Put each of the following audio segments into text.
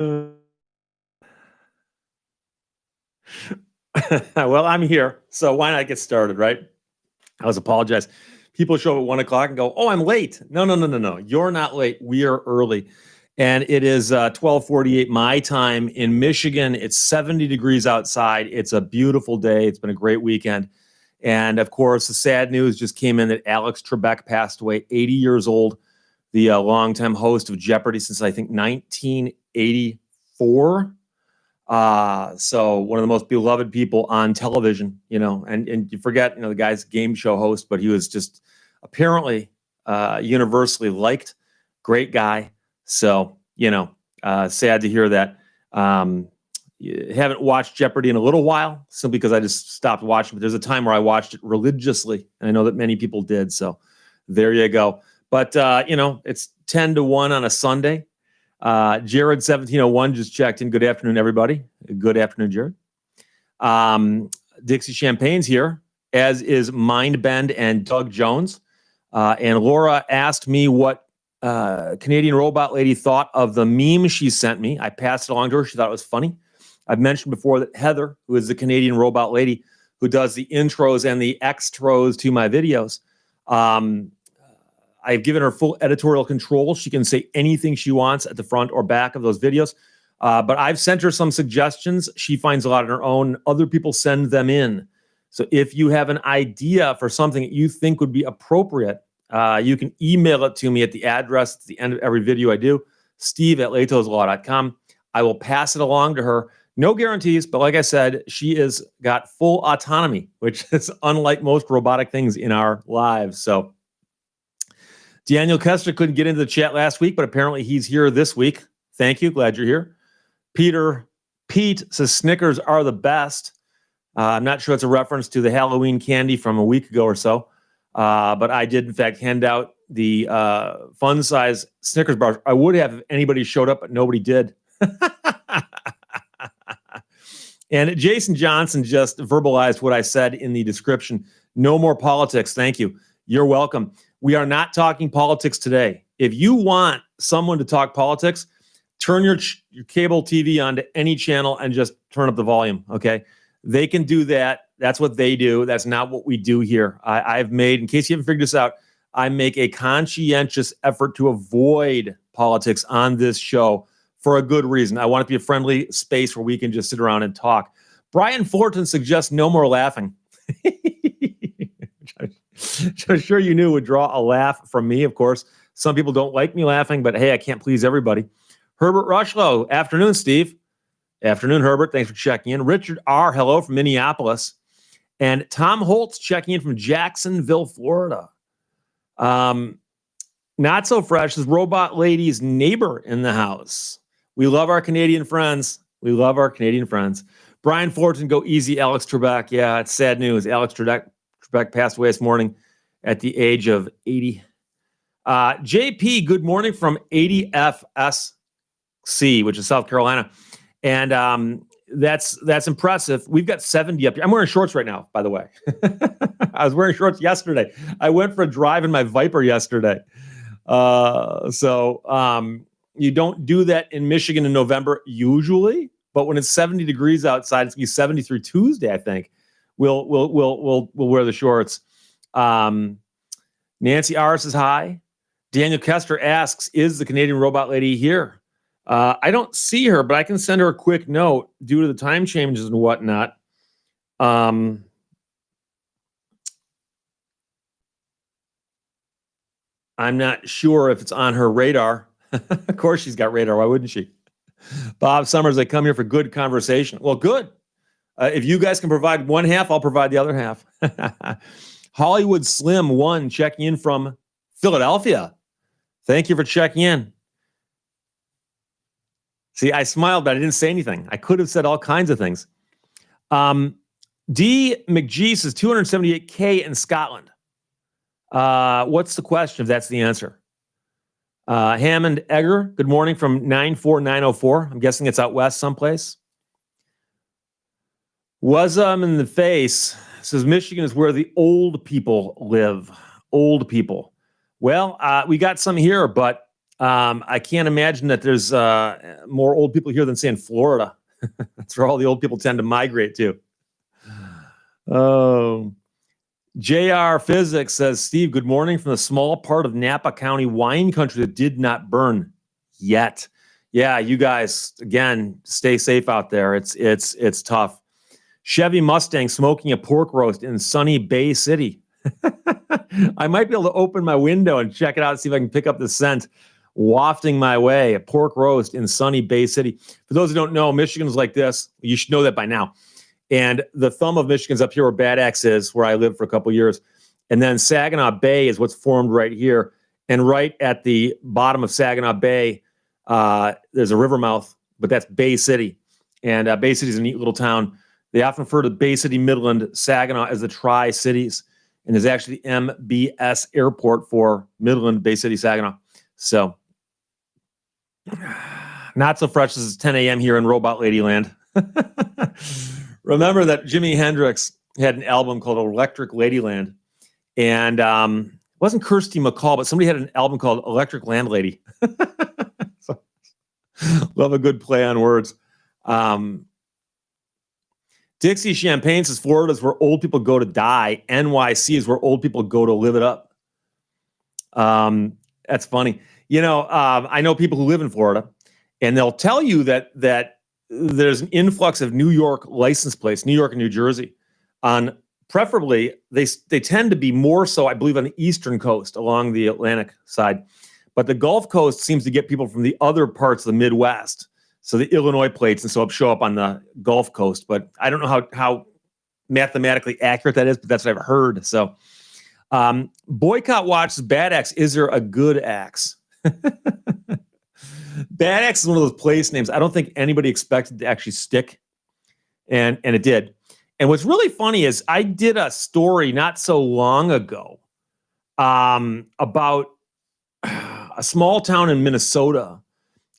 Well, I'm here, so why not get started, right? I always apologize. People show up at 1 o'clock and go, "Oh, I'm late." No. You're not late. We are early, and it is 12:48 my time in Michigan. It's 70 degrees outside. It's a beautiful day. It's been a great weekend, and of course, the sad news just came in that Alex Trebek passed away, 80 years old, the longtime host of Jeopardy since I think 1984. So one of the most beloved people on television, and you forget, the guy's a game show host, but he was just apparently universally liked. Great guy. So, sad to hear that. Haven't watched Jeopardy in a little while, simply because I just stopped watching, but there's a time where I watched it religiously, and I know that many people did. So there you go. But, it's 10-1 on a Sunday. Jared 1701 just checked in. Good afternoon, everybody. Good afternoon, Jared. Dixie Champagne's here, as is Mindbend and Doug Jones. And Laura asked me what Canadian robot lady thought of the meme she sent me. I passed it along to her. She thought it was funny. I've mentioned before that Heather, who is the Canadian robot lady who does the intros and the extros to my videos, I've given her full editorial control. She can say anything she wants at the front or back of those videos. But I've sent her some suggestions. She finds a lot on her own. Other people send them in. So if you have an idea for something that you think would be appropriate, you can email it to me at the address at the end of every video I do, steve@lehtoslaw.com. I will pass it along to her. No guarantees, but like I said, she has got full autonomy, which is unlike most robotic things in our lives. So Daniel Kester couldn't get into the chat last week, but apparently he's here this week. Thank you. Glad you're here. Pete says Snickers are the best. I'm not sure it's a reference to the Halloween candy from a week ago or so. But I did, in fact, hand out the fun size Snickers bars. I would have if anybody showed up, but nobody did. And Jason Johnson just verbalized what I said in the description. No more politics. Thank you. You're welcome. We are not talking politics today. If you want someone to talk politics, turn your cable TV onto any channel and just turn up the volume, okay? They can do that. That's what they do. That's not what we do here. I've made, in case you haven't figured this out, I make a conscientious effort to avoid politics on this show for a good reason. I want it to be a friendly space where we can just sit around and talk. Brian Fullerton suggests no more laughing. I'm sure you knew would draw a laugh from me, of course. Some people don't like me laughing, but hey, I can't please everybody. Herbert Rushlow, afternoon, Steve. Afternoon, Herbert. Thanks for checking in. Richard R., hello from Minneapolis. And Tom Holtz checking in from Jacksonville, Florida. Not so fresh is Robot Lady's neighbor in the house. We love our Canadian friends. We love our Canadian friends. Brian Fullerton, go easy, Alex Trebek. Yeah, it's sad news. Alex Trebek passed away this morning at the age of 80. JP, good morning from 80FSC, which is South Carolina. And that's impressive. We've got 70 up here. I'm wearing shorts right now, by the way. I was wearing shorts yesterday. I went for a drive in my Viper yesterday. So you don't do that in Michigan in November usually, but when it's 70 degrees outside, it's gonna be 70 through Tuesday, I think. We'll wear the shorts. Nancy R says hi. Daniel Kester asks, is the Canadian robot lady here? I don't see her, but I can send her a quick note due to the time changes and whatnot. I'm not sure if it's on her radar. Of course she's got radar. Why wouldn't she? Bob Summers, I come here for good conversation. Well, good. If you guys can provide one half, I'll provide the other half. Hollywood Slim 1 checking in from Philadelphia. Thank you for checking in. See, I smiled, but I didn't say anything. I could have said all kinds of things. D. McGee says 278K in Scotland. What's the question if that's the answer? Hammond Egger, good morning from 94904. I'm guessing it's out west someplace. Was in the face says Michigan is where the old people live. Old people. Well, we got some here, but I can't imagine that there's more old people here than, say, in Florida. That's where all the old people tend to migrate to. Oh. JR Physics says, Steve, good morning from the small part of Napa County wine country that did not burn yet. Yeah, you guys, again, stay safe out there. It's tough. Chevy Mustang smoking a pork roast in sunny Bay City. I might be able to open my window and check it out and see if I can pick up the scent wafting my way. A pork roast in sunny Bay City. For those who don't know, Michigan's like this. You should know that by now. And the thumb of Michigan's up here where Bad Axe is, where I lived for a couple years. And then Saginaw Bay is what's formed right here. And right at the bottom of Saginaw Bay, there's a river mouth, but that's Bay City. And Bay City is a neat little town. They often refer to Bay City, Midland, Saginaw as the Tri-Cities. And there's actually MBS Airport for Midland, Bay City, Saginaw. So, not so fresh. This is 10 a.m. here in Robot Ladyland. Remember that Jimi Hendrix had an album called Electric Ladyland. And it wasn't Kirsty McCall, but somebody had an album called Electric Landlady. So, love a good play on words. Dixie Champagne says Florida is where old people go to die. NYC is where old people go to live it up. That's funny. You know, I know people who live in Florida, and they'll tell you that there's an influx of New York license plates, New York and New Jersey. On preferably, they tend to be more so, I believe, on the eastern coast along the Atlantic side. But the Gulf Coast seems to get people from the other parts of the Midwest. So the Illinois plates and so show up on the Gulf Coast. But I don't know how mathematically accurate that is, but that's what I've heard. So Boycott watches Bad Axe. Is there a good axe? Bad Axe is one of those place names I don't think anybody expected to actually stick. And it did. And what's really funny is I did a story not so long ago about a small town in Minnesota.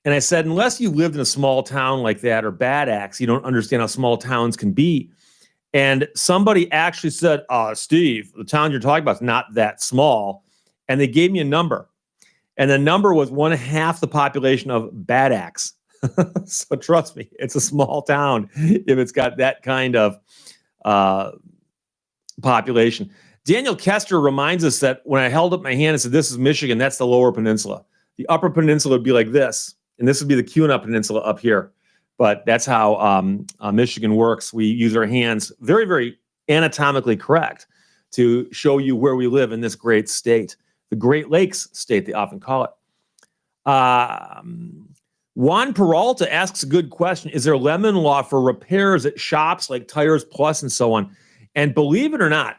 And I said, unless you lived in a small town like that or Bad Axe, you don't understand how small towns can be. And somebody actually said, Steve, the town you're talking about is not that small. And they gave me a number. And the number was 1/2 the population of Bad Axe. So trust me, it's a small town if it's got that kind of population. Daniel Kester reminds us that when I held up my hand and said, this is Michigan, that's the Lower Peninsula. The Upper Peninsula would be like this. And this would be the Kuna Peninsula up here. But that's how Michigan works. We use our hands very, very anatomically correct to show you where we live in this great state. The Great Lakes state, they often call it. Juan Peralta asks a good question. Is there lemon law for repairs at shops like Tires Plus and so on? And believe it or not,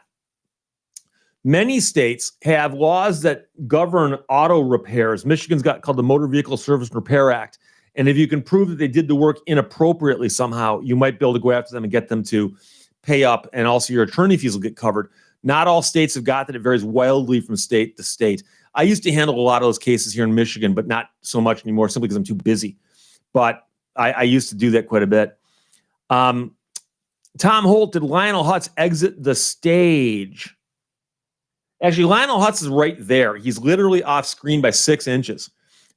many states have laws that govern auto repairs. Michigan's got called the Motor Vehicle Service and Repair Act. And if you can prove that they did the work inappropriately somehow, you might be able to go after them and get them to pay up. And also your attorney fees will get covered. Not all states have got that. It varies wildly from state to state. I used to handle a lot of those cases here in Michigan, but not so much anymore simply because I'm too busy. But I used to do that quite a bit. Tom Holt, did Lionel Hutz exit the stage? Actually, Lionel Hutz is right there. He's literally off screen by 6 inches.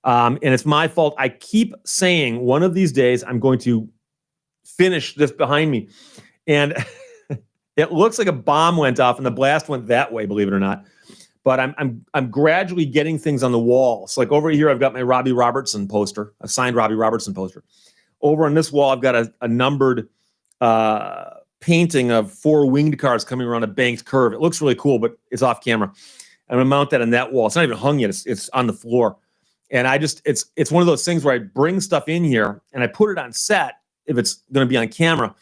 And it's my fault. I keep saying one of these days I'm going to finish this behind me. And it looks like a bomb went off and the blast went that way, believe it or not. But I'm gradually getting things on the wall. So like over here, I've got my Robbie Robertson poster, a signed Robbie Robertson poster. Over on this wall, I've got a numbered painting of 4 winged cars coming around a banked curve. It looks really cool, but it's off camera. I'm gonna mount that on that wall. It's not even hung yet. It's on the floor. And it's one of those things where I bring stuff in here and I put it on set if it's gonna be on camera.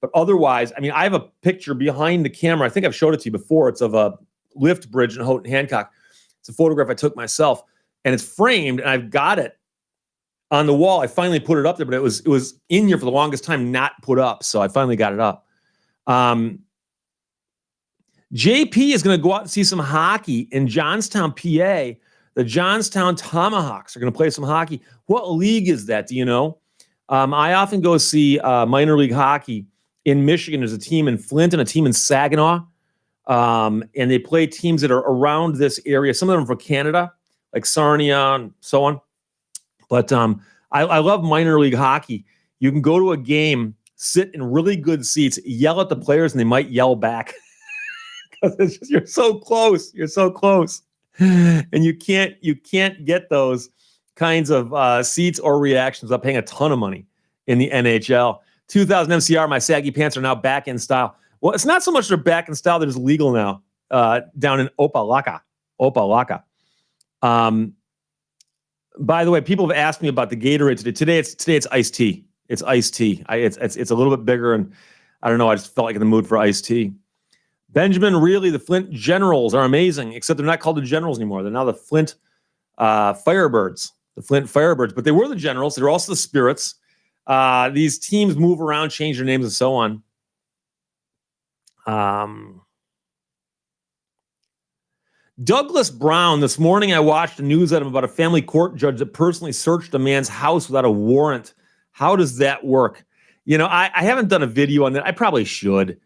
But otherwise, I mean, I have a picture behind the camera. I think I've showed it to you before. It's of a lift bridge in Houghton Hancock. It's a photograph I took myself, and it's framed, and I've got it on the wall. I finally put it up there, but it was in here for the longest time, not put up. So I finally got it up. JP is going to go out and see some hockey in Johnstown, PA. The Johnstown Tomahawks are going to play some hockey. What league is that? Do you know? I often go see minor league hockey in Michigan. There's a team in Flint and a team in Saginaw. And they play teams that are around this area. Some of them are from Canada, like Sarnia and so on. But I love minor league hockey. You can go to a game, sit in really good seats, yell at the players, and they might yell back. Because it's just, you're so close. You're so close. And you can't get those kinds of seats or reactions without paying a ton of money in the NHL. 2000 MCR, my saggy pants are now back in style. Well, it's not so much they're back in style, they're just legal now down in Opalaka. By the way, people have asked me about the Gatorade today. Today it's iced tea. It's iced tea. It's a little bit bigger, and I don't know. I just felt like in the mood for iced tea. Benjamin, really, the Flint Generals are amazing, except they're not called the Generals anymore. They're now the Flint Firebirds. The Flint Firebirds, but they were the Generals. They're also the Spirits. These teams move around, change their names, and so on. Douglas Brown, this morning I watched a news item about a family court judge that personally searched a man's house without a warrant. How does that work? You know, I haven't done a video on that. I probably should.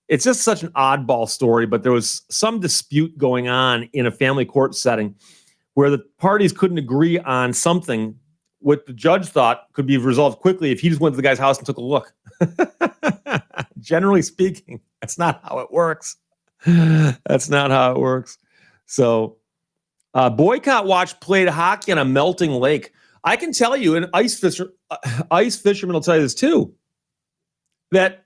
It's just such an oddball story, but there was some dispute going on in a family court setting where the parties couldn't agree on something what the judge thought could be resolved quickly if he just went to the guy's house and took a look. Generally speaking, that's not how it works. That's not how it works. So, Boycott Watch played hockey on a melting lake. I can tell you, an ice fisherman will tell you this too, that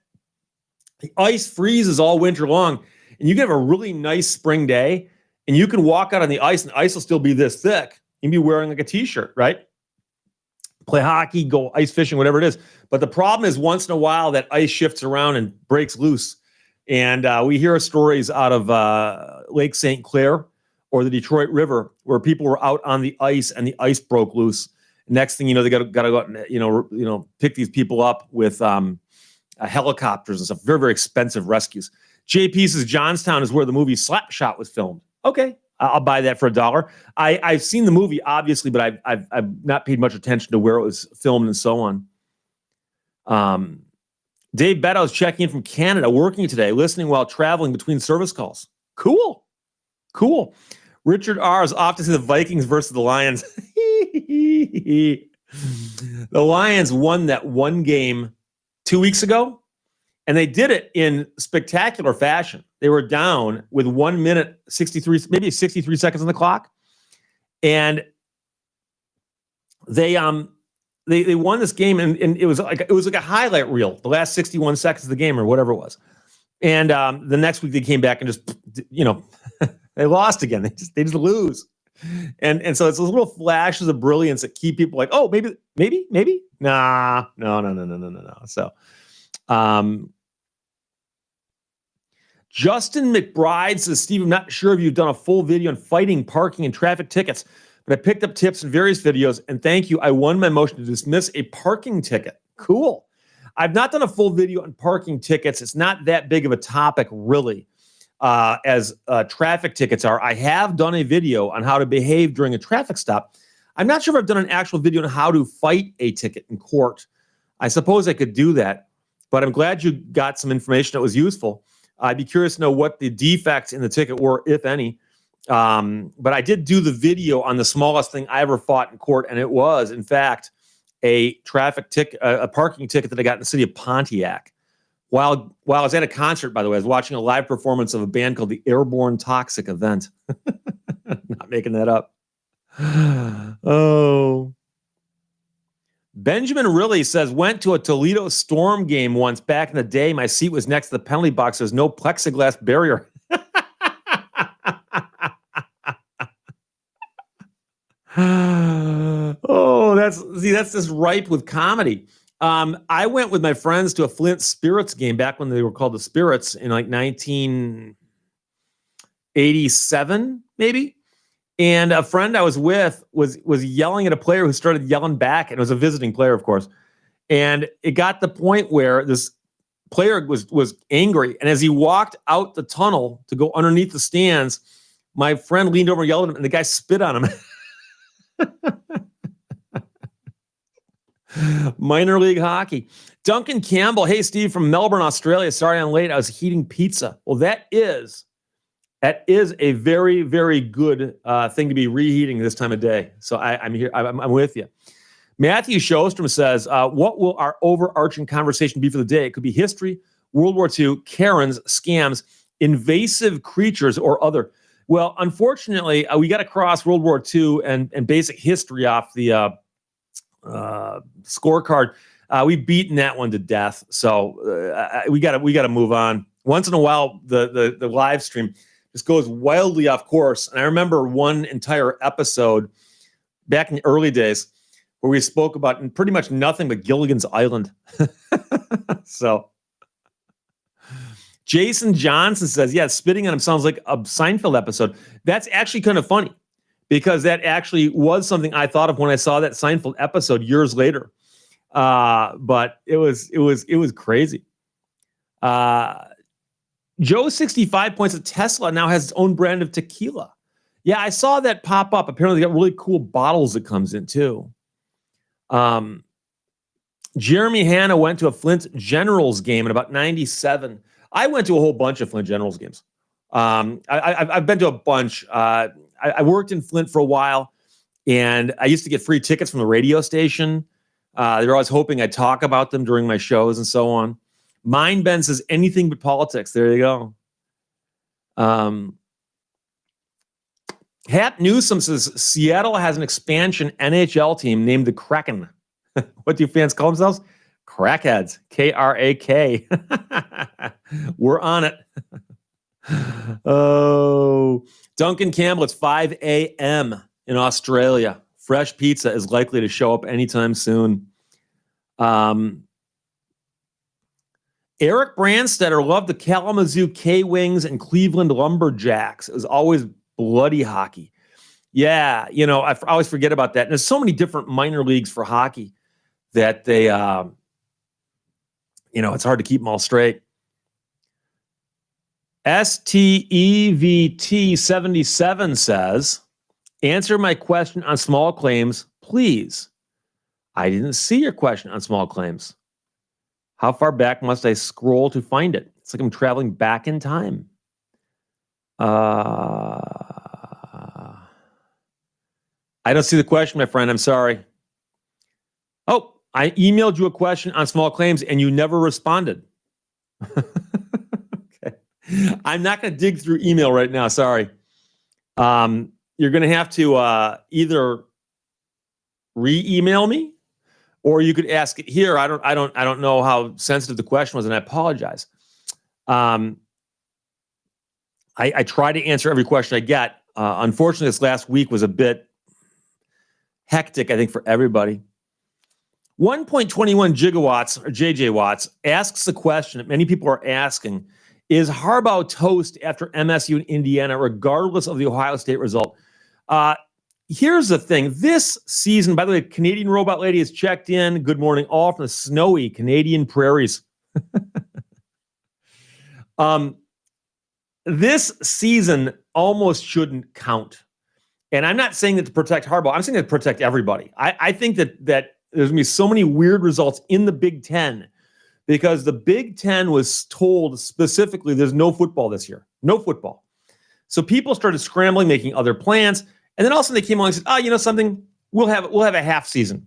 the ice freezes all winter long, and you can have a really nice spring day, and you can walk out on the ice, and the ice will still be this thick. You can be wearing like a t-shirt, right? Play hockey, go ice fishing, whatever it is. But the problem is once in a while that ice shifts around and breaks loose. And we hear stories out of Lake St. Clair or the Detroit River where people were out on the ice and the ice broke loose. Next thing you know, they got to go out and pick these people up with helicopters and stuff. Very, very expensive rescues. JP says Johnstown is where the movie Slapshot was filmed. Okay, I'll buy that for $1. I've seen the movie, obviously, but I've not paid much attention to where it was filmed and so on. Dave Beddoes checking in from Canada, working today, listening while traveling between service calls. Cool. Richard R. is off to see the Vikings versus the Lions. The Lions won that one game 2 weeks ago, and they did it in spectacular fashion. They were down with 1 minute, 63 seconds on the clock, and they won this game, and it was like a highlight reel, the last 61 seconds of the game or whatever it was. And the next week they came back and just, they lost again. They just lose. And so it's those little flashes of brilliance that keep people like, oh, maybe. Nah, no. So, Justin McBride says, Steve, I'm not sure if you've done a full video on fighting, parking, and traffic tickets, but I picked up tips in various videos, and thank you. I won my motion to dismiss a parking ticket. Cool. I've not done a full video on parking tickets. It's not that big of a topic, really, as traffic tickets are. I have done a video on how to behave during a traffic stop. I'm not sure if I've done an actual video on how to fight a ticket in court. I suppose I could do that, but I'm glad you got some information that was useful. I'd be curious to know what the defects in the ticket were, if any. But I did do the video on the smallest thing I ever fought in court, and it was, in fact, a traffic ticket, a parking ticket that I got in the city of Pontiac. While I was at a concert, by the way, I was watching a live performance of a band called the Airborne Toxic Event. Not making that up. Oh. Benjamin really says, went to a Toledo Storm game once back in the day. My seat was next to the penalty box. There's no plexiglass barrier. Oh, that's just ripe with comedy. I went with my friends to a Flint Spirits game back when they were called the Spirits in like 1987, maybe. And a friend I was with was yelling at a player who started yelling back, and it was a visiting player, of course. And it got to the point where this player was angry, and as he walked out the tunnel to go underneath the stands, my friend leaned over and yelled at him, and the guy spit on him. Minor league hockey. Duncan Campbell, hey, Steve, from Melbourne, Australia. Sorry I'm late. I was heating pizza. Well, that is a very, very good thing to be reheating this time of day. So I'm here. I'm with you. Matthew Shostrom says, what will our overarching conversation be for the day? It could be history, World War II, Karens, scams, invasive creatures, or other. Well, unfortunately, we got to cross World War II and basic history off the scorecard. We've beaten that one to death. So we got to move on. Once in a while, the live stream just goes wildly off course. And I remember one entire episode back in the early days where we spoke about pretty much nothing but Gilligan's Island. So Jason Johnson says, yeah, spitting on him sounds like a Seinfeld episode. That's actually kind of funny because that actually was something I thought of when I saw that Seinfeld episode years later. But it was crazy. Joe 65 points at Tesla now has its own brand of tequila. Yeah, I saw that pop up. Apparently they got really cool bottles it comes in too. Jeremy Hanna went to a Flint Generals game in about 97. I went to a whole bunch of Flint Generals games. I've been to a bunch. I worked in Flint for a while, and I used to get free tickets from the radio station. They were always hoping I'd talk about them during my shows and so on. Mind Ben says anything but politics. There you go. Hap Newsom says Seattle has an expansion NHL team named the Kraken. What do fans call themselves? Crackheads. K-R-A-K. We're on it. Oh, Duncan Campbell, it's 5 a.m. in Australia. Fresh pizza is likely to show up anytime soon. Eric Brandstetter loved the Kalamazoo K-Wings and Cleveland Lumberjacks. It was always bloody hockey. Yeah, I always forget about that. And there's so many different minor leagues for hockey that they, it's hard to keep them all straight. STEVT77 says, answer my question on small claims, please. I didn't see your question on small claims. How far back must I scroll to find it? It's like I'm traveling back in time. I don't see the question, my friend. I'm sorry. Oh, I emailed you a question on small claims and you never responded. Okay. I'm not going to dig through email right now. Sorry. You're going to have to either re-email me, or you could ask it here. I don't know how sensitive the question was, and I apologize. I try to answer every question I get. Unfortunately, this last week was a bit hectic, I think, for everybody. 1.21 gigawatts, or JJ Watts, asks the question that many people are asking: is Harbaugh toast after MSU and Indiana, regardless of the Ohio State result? Here's the thing. This season, by the way, Canadian Robot Lady has checked in. Good morning, all from the snowy Canadian prairies. This season almost shouldn't count. And I'm not saying that to protect Harbaugh. I'm saying that to protect everybody. I think that there's going to be so many weird results in the Big Ten because the Big Ten was told specifically there's no football this year. No football. So people started scrambling, making other plans. And then all of a sudden they came along and said, oh, you know something? We'll have a half season.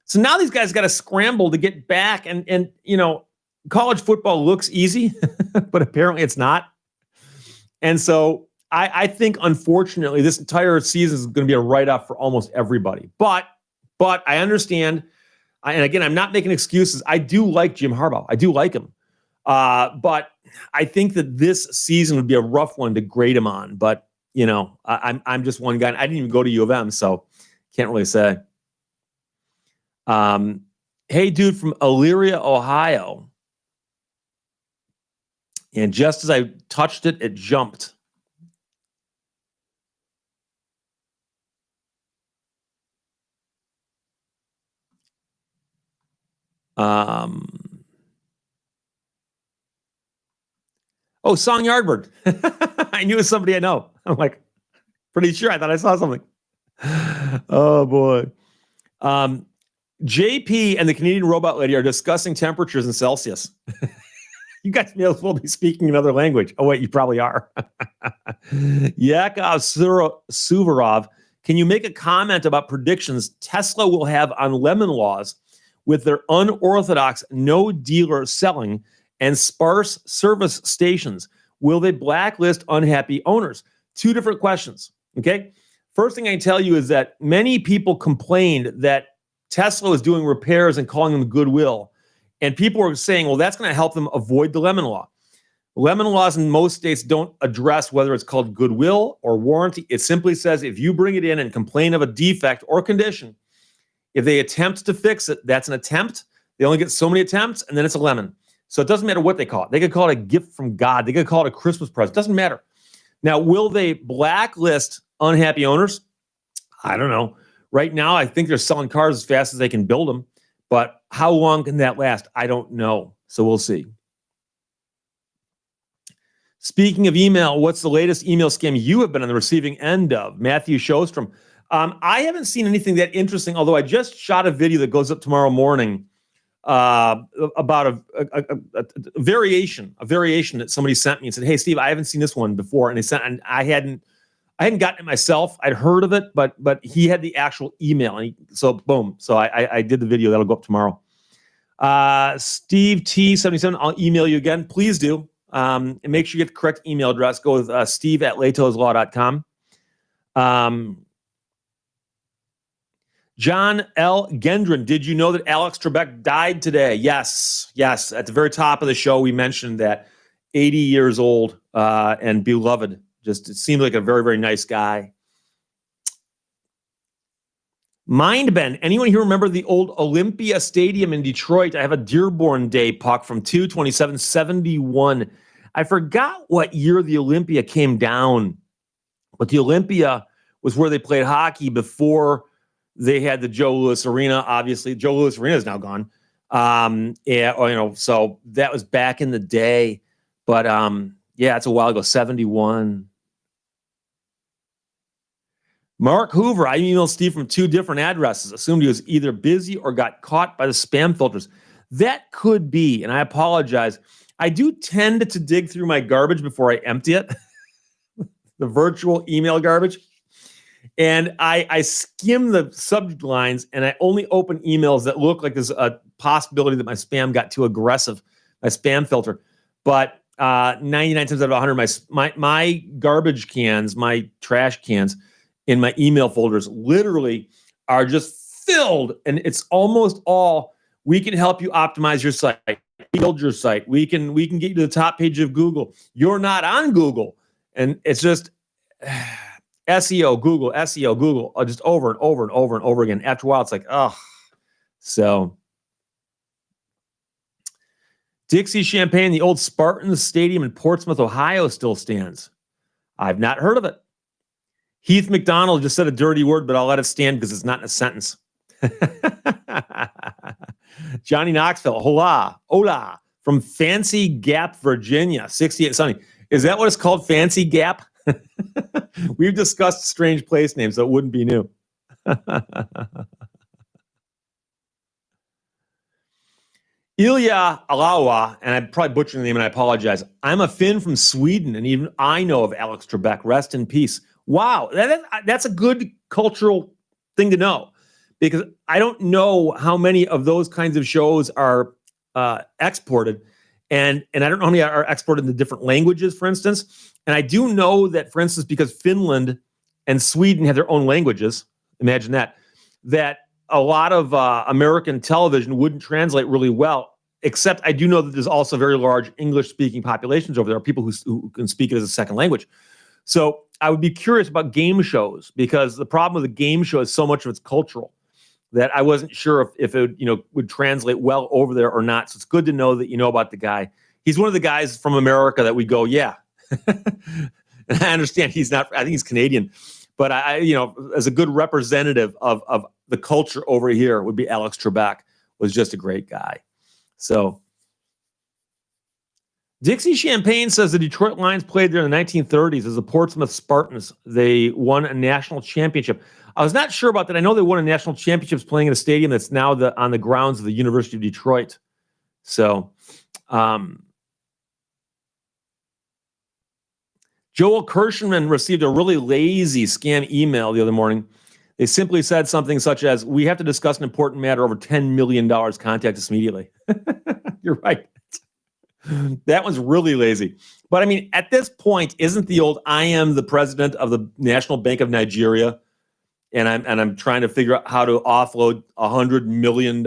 So now these guys got to scramble to get back. And college football looks easy, but apparently it's not. And so I think, unfortunately, this entire season is going to be a write-off for almost everybody. But I understand. And again, I'm not making excuses. I do like Jim Harbaugh. I do like him. But I think that this season would be a rough one to grade him on. But I'm just one guy. I didn't even go to U of M, so can't really say. Hey, dude from Elyria, Ohio. And just as I touched it, it jumped. Oh, Song Yardbird. I knew it was somebody I know. I'm like, pretty sure. I thought I saw something. Oh, boy. JP and the Canadian Robot Lady are discussing temperatures in Celsius. You guys may as well be speaking another language. Oh, wait, you probably are. Yakov Suvorov Can you make a comment about predictions Tesla will have on lemon laws with their unorthodox no dealer selling and sparse service stations? Will they blacklist unhappy owners? Two different questions, okay? First thing I can tell you is that many people complained that Tesla was doing repairs and calling them goodwill. And people were saying, well, that's going to help them avoid the lemon law. Lemon laws in most states don't address whether it's called goodwill or warranty. It simply says if you bring it in and complain of a defect or condition, if they attempt to fix it, that's an attempt. They only get so many attempts, and then it's a lemon. So it doesn't matter what they call it. They could call it a gift from God. They could call it a Christmas present. It doesn't matter. Now, will they blacklist unhappy owners? I don't know. Right now, I think they're selling cars as fast as they can build them. But how long can that last? I don't know. So we'll see. Speaking of email, what's the latest email scam you have been on the receiving end of? Matthew Shostrom. I haven't seen anything that interesting, although I just shot a video that goes up tomorrow morning about a variation that somebody sent me and said, "Hey, Steve, I haven't seen this one before." And they sent, and I hadn't gotten it myself. I'd heard of it, but he had the actual email, and so boom. So I did the video that'll go up tomorrow. Steve T77, I'll email you again. Please do. And make sure you get the correct email address. Go with steve@lehtoslaw.com. John L. Gendron, did you know that Alex Trebek died today? Yes. At the very top of the show, we mentioned that 80 years old and beloved. Just it seemed like a very, very nice guy. Mindbend, anyone here remember the old Olympia Stadium in Detroit? I have a Dearborn Day puck from 2/27/71. I forgot what year the Olympia came down, but the Olympia was where they played hockey before they had the Joe Louis Arena. Obviously, Joe Louis Arena is now gone. So that was back in the day. But it's a while ago, 71. Mark Hoover, I emailed Steve from 2 different addresses. Assumed he was either busy or got caught by the spam filters. That could be, and I apologize. I do tend to dig through my garbage before I empty it, the virtual email garbage. And I skim the subject lines, and I only open emails that look like there's a possibility that my spam got too aggressive, my spam filter. But 99 times out of 100, my garbage cans, my trash cans in my email folders literally are just filled, and it's almost all, we can help you optimize your site, build your site. We can get you to the top page of Google. You're not on Google. And it's just SEO, Google, just over and over and over and over again. After a while, it's like, oh. So Dixie Champagne, the old Spartans Stadium in Portsmouth, Ohio still stands. I've not heard of it. Heath McDonald just said a dirty word, but I'll let it stand because it's not in a sentence. Johnny Knoxville, hola, from Fancy Gap, Virginia, 68 sunny. Is that what it's called, Fancy Gap? We've discussed strange place names, so it wouldn't be new. Ilya Alawa, and I'm probably butchering the name, and I apologize. I'm a Finn from Sweden, and even I know of Alex Trebek. Rest in peace. Wow, that's a good cultural thing to know, because I don't know how many of those kinds of shows are exported, and I don't know how many are exported into different languages, for instance. And I do know that, for instance, because Finland and Sweden have their own languages, imagine that a lot of American television wouldn't translate really well, except I do know that there's also very large English-speaking populations over there, people who can speak it as a second language. So I would be curious about game shows, because the problem with a game show is so much of it's cultural that I wasn't sure if it would translate well over there or not. So it's good to know that you know about the guy. He's one of the guys from America that we go, yeah. And I understand he's not, I think he's Canadian, but I as a good representative of the culture over here would be Alex Trebek. Was just a great guy. So Dixie Champagne says the Detroit Lions played there in the 1930s as the Portsmouth Spartans. They won a national championship. I was not sure about that. I know they won a national championships playing in a stadium that's now on the grounds of the University of Detroit. So Joel Kirschman received a really lazy scam email the other morning. They simply said something such as, "We have to discuss an important matter over $10 million. Contact us immediately." You're right. That one's really lazy. But I mean, at this point, isn't the old "I am the president of the National Bank of Nigeria, and I'm trying to figure out how to offload $100 million in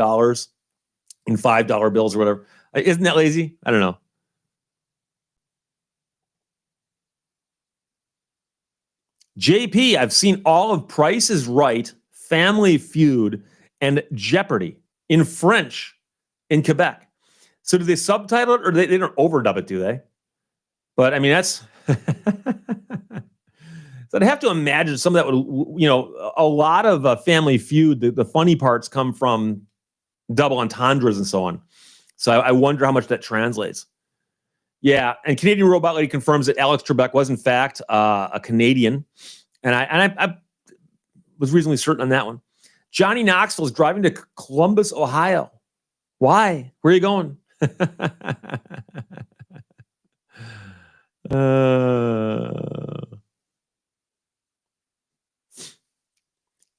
$5 bills or whatever"? Isn't that lazy? I don't know. JP, I've seen all of Price is Right, Family Feud, and Jeopardy in French in Quebec. So do they subtitle it, or they don't overdub it, do they? But I mean, that's... So I'd have to imagine some of that would, a lot of Family Feud, the funny parts come from double entendres and so on. So I wonder how much that translates. Yeah, and Canadian Robot Lady confirms that Alex Trebek was in fact a Canadian, and I was reasonably certain on that one. Johnny Knoxville is driving to Columbus, Ohio. Why? Where are you going?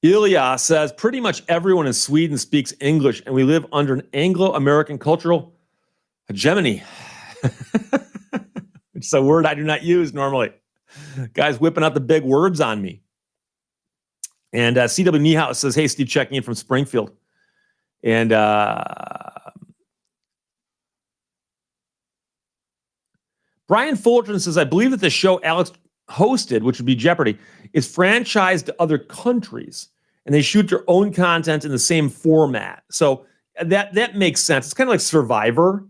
Ilya says, pretty much everyone in Sweden speaks English, and we live under an Anglo-American cultural hegemony. It's a word I do not use normally. Guys whipping out the big words on me. And CW Niehaus says, "Hey, Steve, checking in from Springfield." And Brian Fulton says, "I believe that the show Alex hosted, which would be Jeopardy, is franchised to other countries, and they shoot their own content in the same format." So that makes sense. It's kind of like Survivor.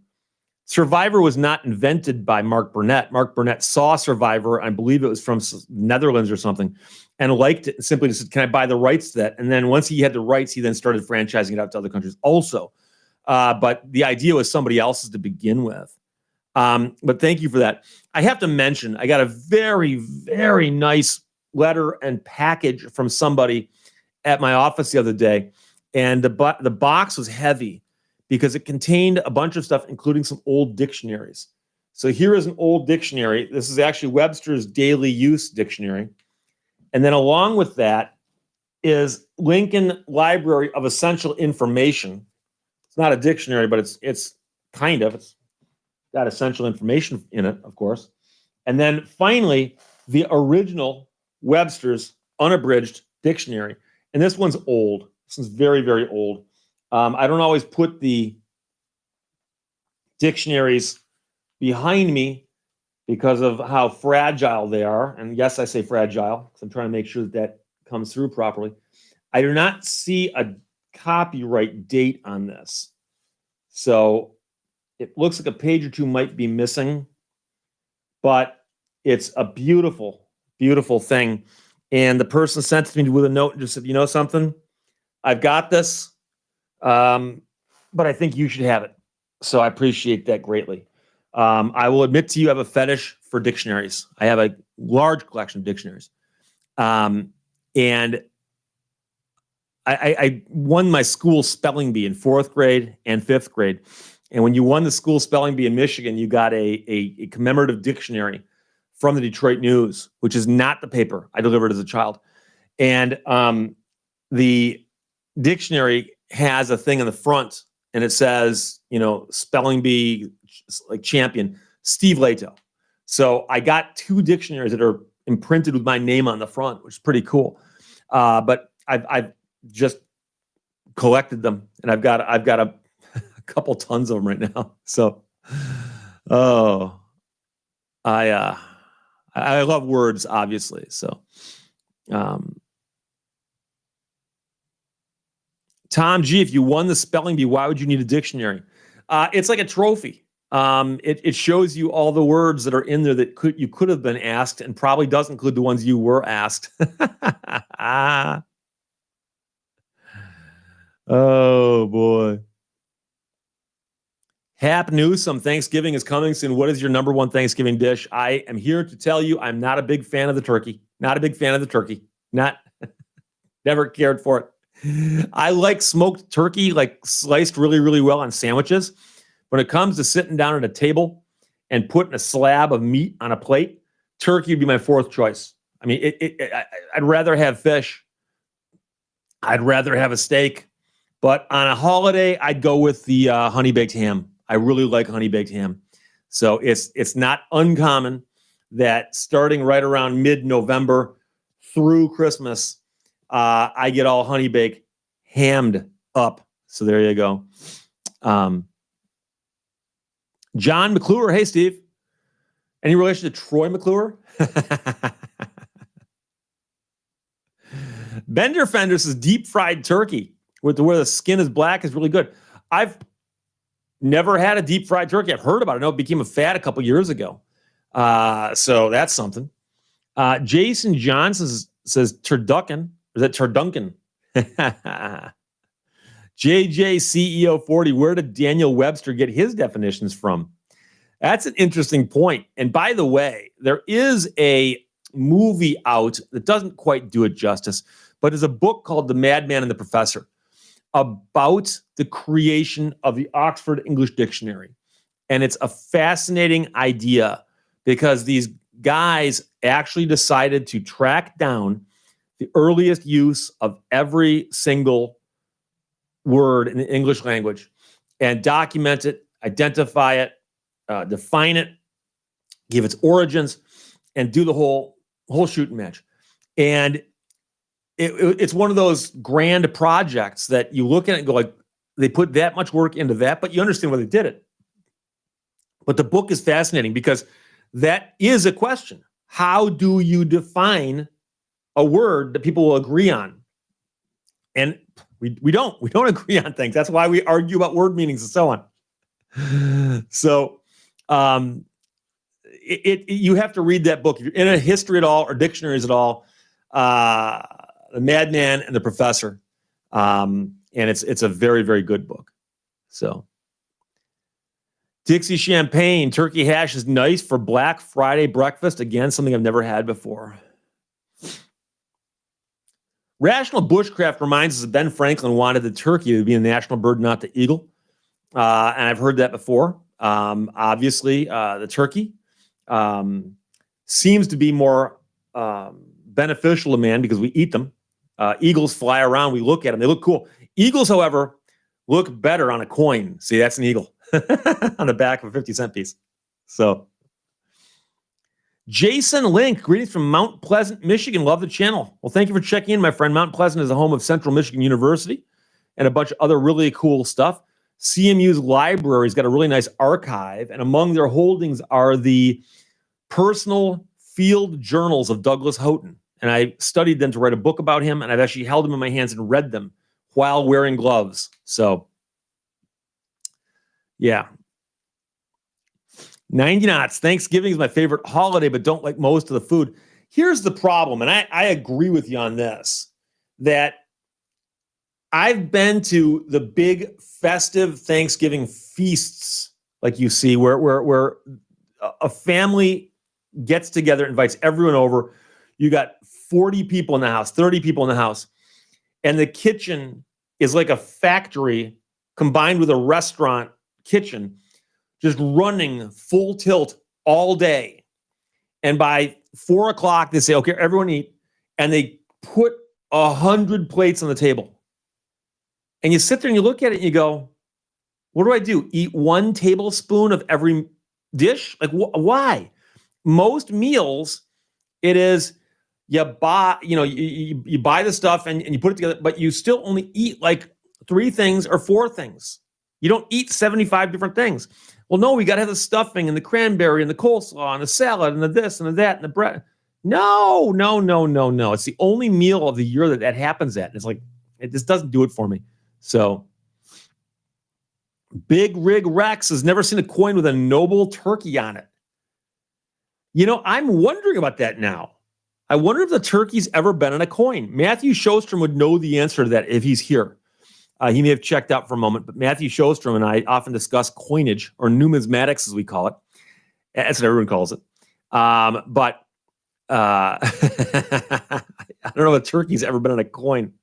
Survivor was not invented by Mark Burnett. Mark Burnett saw Survivor, I believe it was from Netherlands or something, and liked it and simply just said, "Can I buy the rights to that?" And then once he had the rights, he then started franchising it out to other countries also. But the idea was somebody else's to begin with. But thank you for that. I have to mention, I got a very, very nice letter and package from somebody at my office the other day. And the box was heavy because it contained a bunch of stuff, including some old dictionaries. So here is an old dictionary. This is actually Webster's Daily Use Dictionary. And then along with that is Lincoln Library of Essential Information. It's not a dictionary, but it's got essential information in it, of course. And then finally, the original Webster's Unabridged Dictionary. And this one's old. This one's very, very old. I don't always put the dictionaries behind me because of how fragile they are. And yes, I say fragile because I'm trying to make sure that comes through properly. I do not see a copyright date on this. So it looks like a page or two might be missing, but it's a beautiful, beautiful thing. And the person sent it to me with a note and just said, "You know something? I've got this, but I think you should have it." So I appreciate that greatly. I will admit to you, I have a fetish for dictionaries. I have a large collection of dictionaries. And I won my school spelling bee in 4th grade and 5th grade. And when you won the school spelling bee in Michigan, you got a commemorative dictionary from the Detroit News, which is not the paper I delivered as a child. And the dictionary has a thing in the front, and it says, spelling bee like champion, Steve Lehto. So I got 2 dictionaries that are imprinted with my name on the front, which is pretty cool. But I've just collected them, and I've got a couple tons of them right now. So, I love words, obviously. So, Tom G, if you won the spelling bee, why would you need a dictionary? It's like a trophy. It shows you all the words that are in there that you could have been asked, and probably does include the ones you were asked. Oh boy. Hap Newsome, Thanksgiving is coming soon. What is your number one Thanksgiving dish? I am here to tell you I'm not a big fan of the turkey. Not a big fan of the turkey. Never cared for it. I like smoked turkey, like sliced really, really well on sandwiches. When it comes to sitting down at a table and putting a slab of meat on a plate, turkey would be my fourth choice. I mean, I'd rather have fish. I'd rather have a steak. But on a holiday, I'd go with the honey baked ham. I really like honey baked ham. So it's not uncommon that starting right around mid-November through Christmas, I get all honey baked hammed up. So there you go. John McClure. Hey, Steve. Any relation to Troy McClure? Bender Fender says deep fried turkey with where the skin is black is really good. I've never had a deep fried turkey. I've heard about it. I know it became a fad a couple years ago. So that's something. Jason Johnson says turducken. Is that turduncan? JJCEO40. Where did Daniel Webster get his definitions from? That's an interesting point. And by the way, there is a movie out that doesn't quite do it justice, but is a book called The Madman and the Professor about the creation of the Oxford English Dictionary. And it's a fascinating idea because these guys actually decided to track down the earliest use of every single word in the English language and document it, identify it, define it, give its origins, and do the whole shooting match. And it's one of those grand projects that you look at it and go like, they put that much work into that, but you understand why they did it. But the book is fascinating because that is a question. How do you define a word that people will agree on? And we don't agree on things. That's why we argue about word meanings and so on. So you have to read that book. If you're in a history at all or dictionaries at all, The Madman and the Professor. And it's a very, very good book. So Dixie Champagne, turkey hash is nice for Black Friday breakfast. Again, something I've never had before. Rational Bushcraft reminds us that Ben Franklin wanted the turkey to be a national bird, not the eagle. And I've heard that before. Obviously, the turkey seems to be more beneficial to man because we eat them. Eagles fly around. We look at them. They look cool. Eagles, however, look better on a coin. See, that's an eagle on the back of a 50-cent piece. So Jason Link, greetings from Mount Pleasant, Michigan. Love the channel. Well, thank you for checking in, my friend. Mount Pleasant is the home of Central Michigan University and a bunch of other really cool stuff. CMU's library's got a really nice archive, and among their holdings are the personal field journals of Douglas Houghton. And I studied them to write a book about him, and I've actually held them in my hands and read them while wearing gloves. So, yeah. 90 knots. Thanksgiving is my favorite holiday, but don't like most of the food. Here's the problem, and I agree with you on this, that I've been to the big festive Thanksgiving feasts, like you see, where a family gets together, invites everyone over. You got 40 people in the house, 30 people in the house, and the kitchen is like a factory combined with a restaurant kitchen, just running full tilt all day. And by 4 o'clock, they say, okay, everyone eat. And they put 100 plates on the table. And you sit there and you look at it and you go, what do? Eat 1 tablespoon of every dish? Like, why? Most meals, it is you buy, you buy the stuff and you put it together, but you still only eat like 3 things or 4 things. You don't eat 75 different things. Well, no, we got to have the stuffing and the cranberry and the coleslaw and the salad and the this and the that and the bread. No. It's the only meal of the year that happens at. And it's like, it just doesn't do it for me. So Big Rig Rex has never seen a coin with a noble turkey on it. I'm wondering about that now. I wonder if the turkey's ever been on a coin. Matthew Shostrom would know the answer to that if he's here. He may have checked out for a moment, but Matthew Shostrom and I often discuss coinage, or numismatics as we call it. That's what everyone calls it. But I don't know if a turkey's ever been on a coin.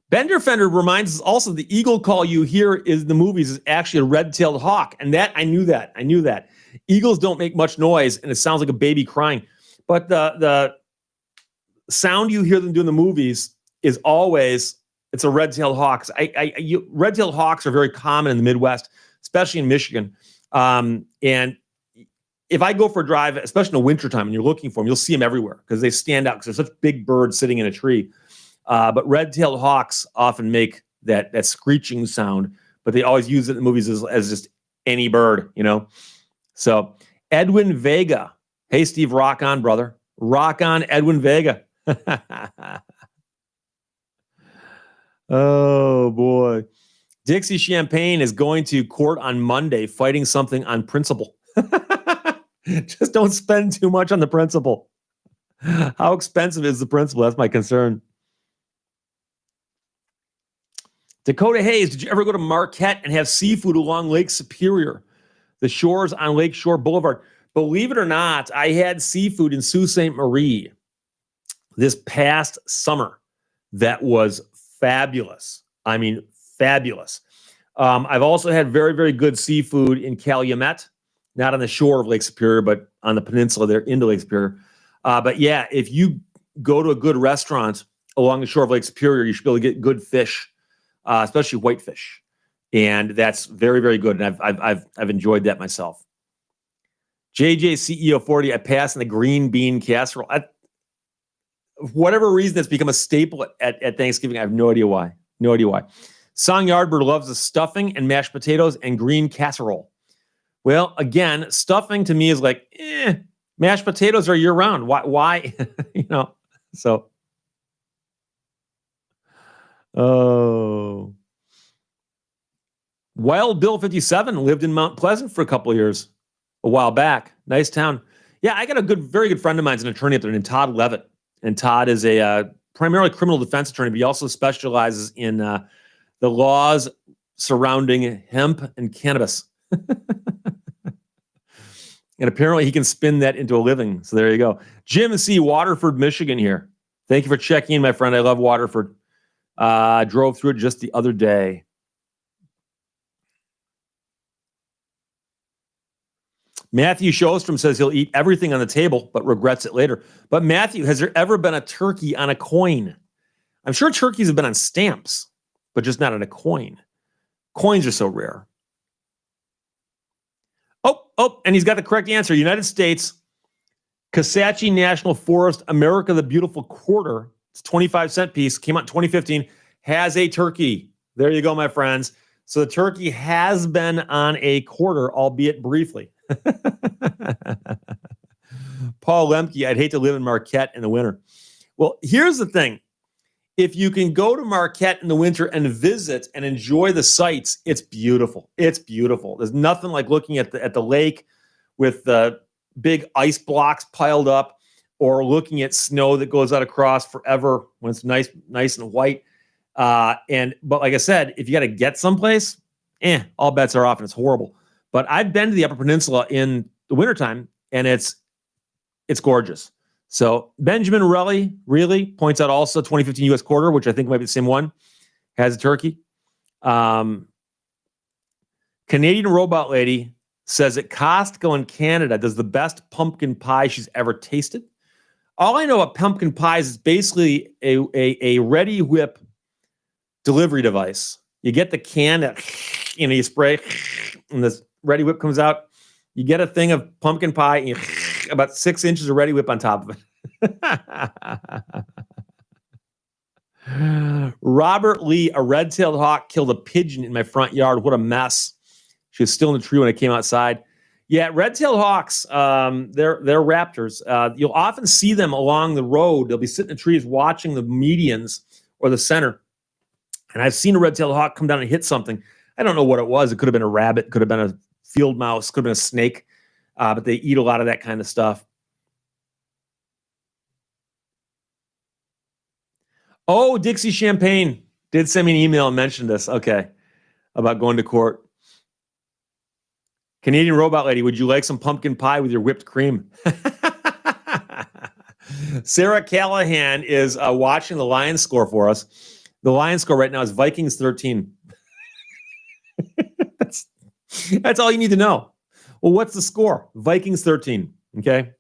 Bender Fender reminds us also the eagle call you hear in the movies is actually a red-tailed hawk. And that, I knew that. Eagles don't make much noise, and it sounds like a baby crying. But the sound you hear them do in the movies is always, it's a red-tailed hawk. Red-tailed hawks are very common in the Midwest, especially in Michigan. And if I go for a drive, especially in the wintertime, and you're looking for them, you'll see them everywhere because they stand out because they're such big birds sitting in a tree. But red-tailed hawks often make that screeching sound, but they always use it in the movies as just any bird, you know? So Edwin Vega. Hey, Steve, rock on, brother. Rock on, Edwin Vega. Oh, boy. Dixie Champagne is going to court on Monday fighting something on principle. Just don't spend too much on the principle. How expensive is the principle? That's my concern. Dakota Hayes, did you ever go to Marquette and have seafood along Lake Superior? The shores on Lake Shore Boulevard. Believe it or not, I had seafood in Sault Ste. Marie this past summer that was fabulous. I mean, fabulous. I've also had very, very good seafood in Calumet, not on the shore of Lake Superior, but on the peninsula there into Lake Superior. But yeah, if you go to a good restaurant along the shore of Lake Superior, you should be able to get good fish. Especially whitefish, and that's very, very good. And I've enjoyed that myself. JJ CEO 40, I pass on the green bean casserole. For whatever reason, it's become a staple at Thanksgiving. I have no idea why. No idea why. Song Yardbird loves the stuffing and mashed potatoes and green casserole. Well, again, stuffing to me is like, mashed potatoes are year round. Why? You know, so. Oh. Wild Bill 57 lived in Mount Pleasant for a couple of years a while back. Nice town. Yeah, I got a very good friend of mine, an attorney up there named Todd Levitt. And Todd is a primarily criminal defense attorney, but he also specializes in the laws surrounding hemp and cannabis. And apparently he can spin that into a living. So there you go. Jim C., Waterford, Michigan here. Thank you for checking in, my friend. I love Waterford. Drove through it just the other day. Matthew Shostrom says he'll eat everything on the table, but regrets it later. But Matthew, has there ever been a turkey on a coin? I'm sure turkeys have been on stamps, but just not on a coin. Coins are so rare. Oh, and he's got the correct answer. United States, Kisatchie National Forest, America the Beautiful Quarter. It's a 25-cent piece, came out in 2015, has a turkey. There you go, my friends. So the turkey has been on a quarter, albeit briefly. Paul Lemke, I'd hate to live in Marquette in the winter. Well, here's the thing. If you can go to Marquette in the winter and visit and enjoy the sights, it's beautiful. It's beautiful. There's nothing like looking at the lake with the big ice blocks piled up, or looking at snow that goes out across forever when it's nice and white. But like I said, if you got to get someplace, all bets are off and it's horrible. But I've been to the Upper Peninsula in the wintertime, and it's gorgeous. So Benjamin really points out also 2015 U.S. quarter, which I think might be the same one, has a turkey. Canadian Robot Lady says that Costco in Canada does the best pumpkin pie she's ever tasted. All I know about pumpkin pies is basically a Ready Whip delivery device. You get the can that, you spray, and this Ready Whip comes out. You get a thing of pumpkin pie, and about 6 inches of Ready Whip on top of it. Robert Lee, a red-tailed hawk killed a pigeon in my front yard. What a mess. She was still in the tree when I came outside. Yeah, red-tailed hawks, they're raptors. You'll often see them along the road. They'll be sitting in the trees watching the medians or the center. And I've seen a red-tailed hawk come down and hit something. I don't know what it was. It could have been a rabbit, could have been a field mouse, could have been a snake. But they eat a lot of that kind of stuff. Oh, Dixie Champagne did send me an email and mentioned this. Okay, about going to court. Canadian Robot Lady, would you like some pumpkin pie with your whipped cream? Sarah Callahan is watching the Lions score for us. The Lions score right now is Vikings 13. That's all you need to know. Well, what's the score? Vikings 13. Okay.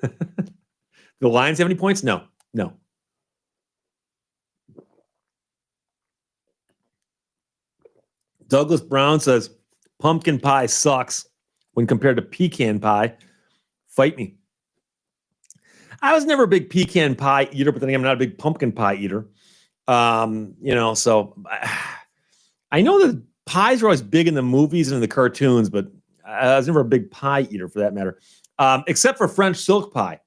The Lions have any points? No. Douglas Brown says pumpkin pie sucks when compared to pecan pie. Fight me. I was never a big pecan pie eater, but then again, I'm not a big pumpkin pie eater. So I know that pies are always big in the movies and in the cartoons, but I was never a big pie eater for that matter, except for French silk pie,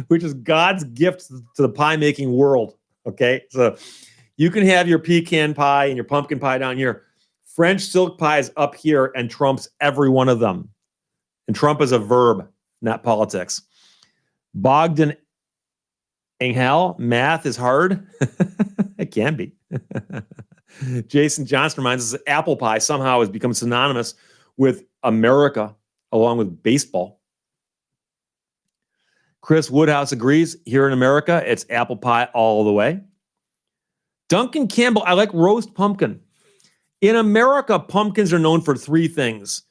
which is God's gift to the pie making world. Okay, so you can have your pecan pie and your pumpkin pie down here. French silk pie is up here and trumps every one of them. And Trump is a verb, not politics. Bogdan Engel, math is hard. It can be. Jason Johnson reminds us that apple pie somehow has become synonymous with America, along with baseball. Chris Woodhouse agrees. Here in America, it's apple pie all the way. Duncan Campbell, I like roast pumpkin. In America, pumpkins are known for three things.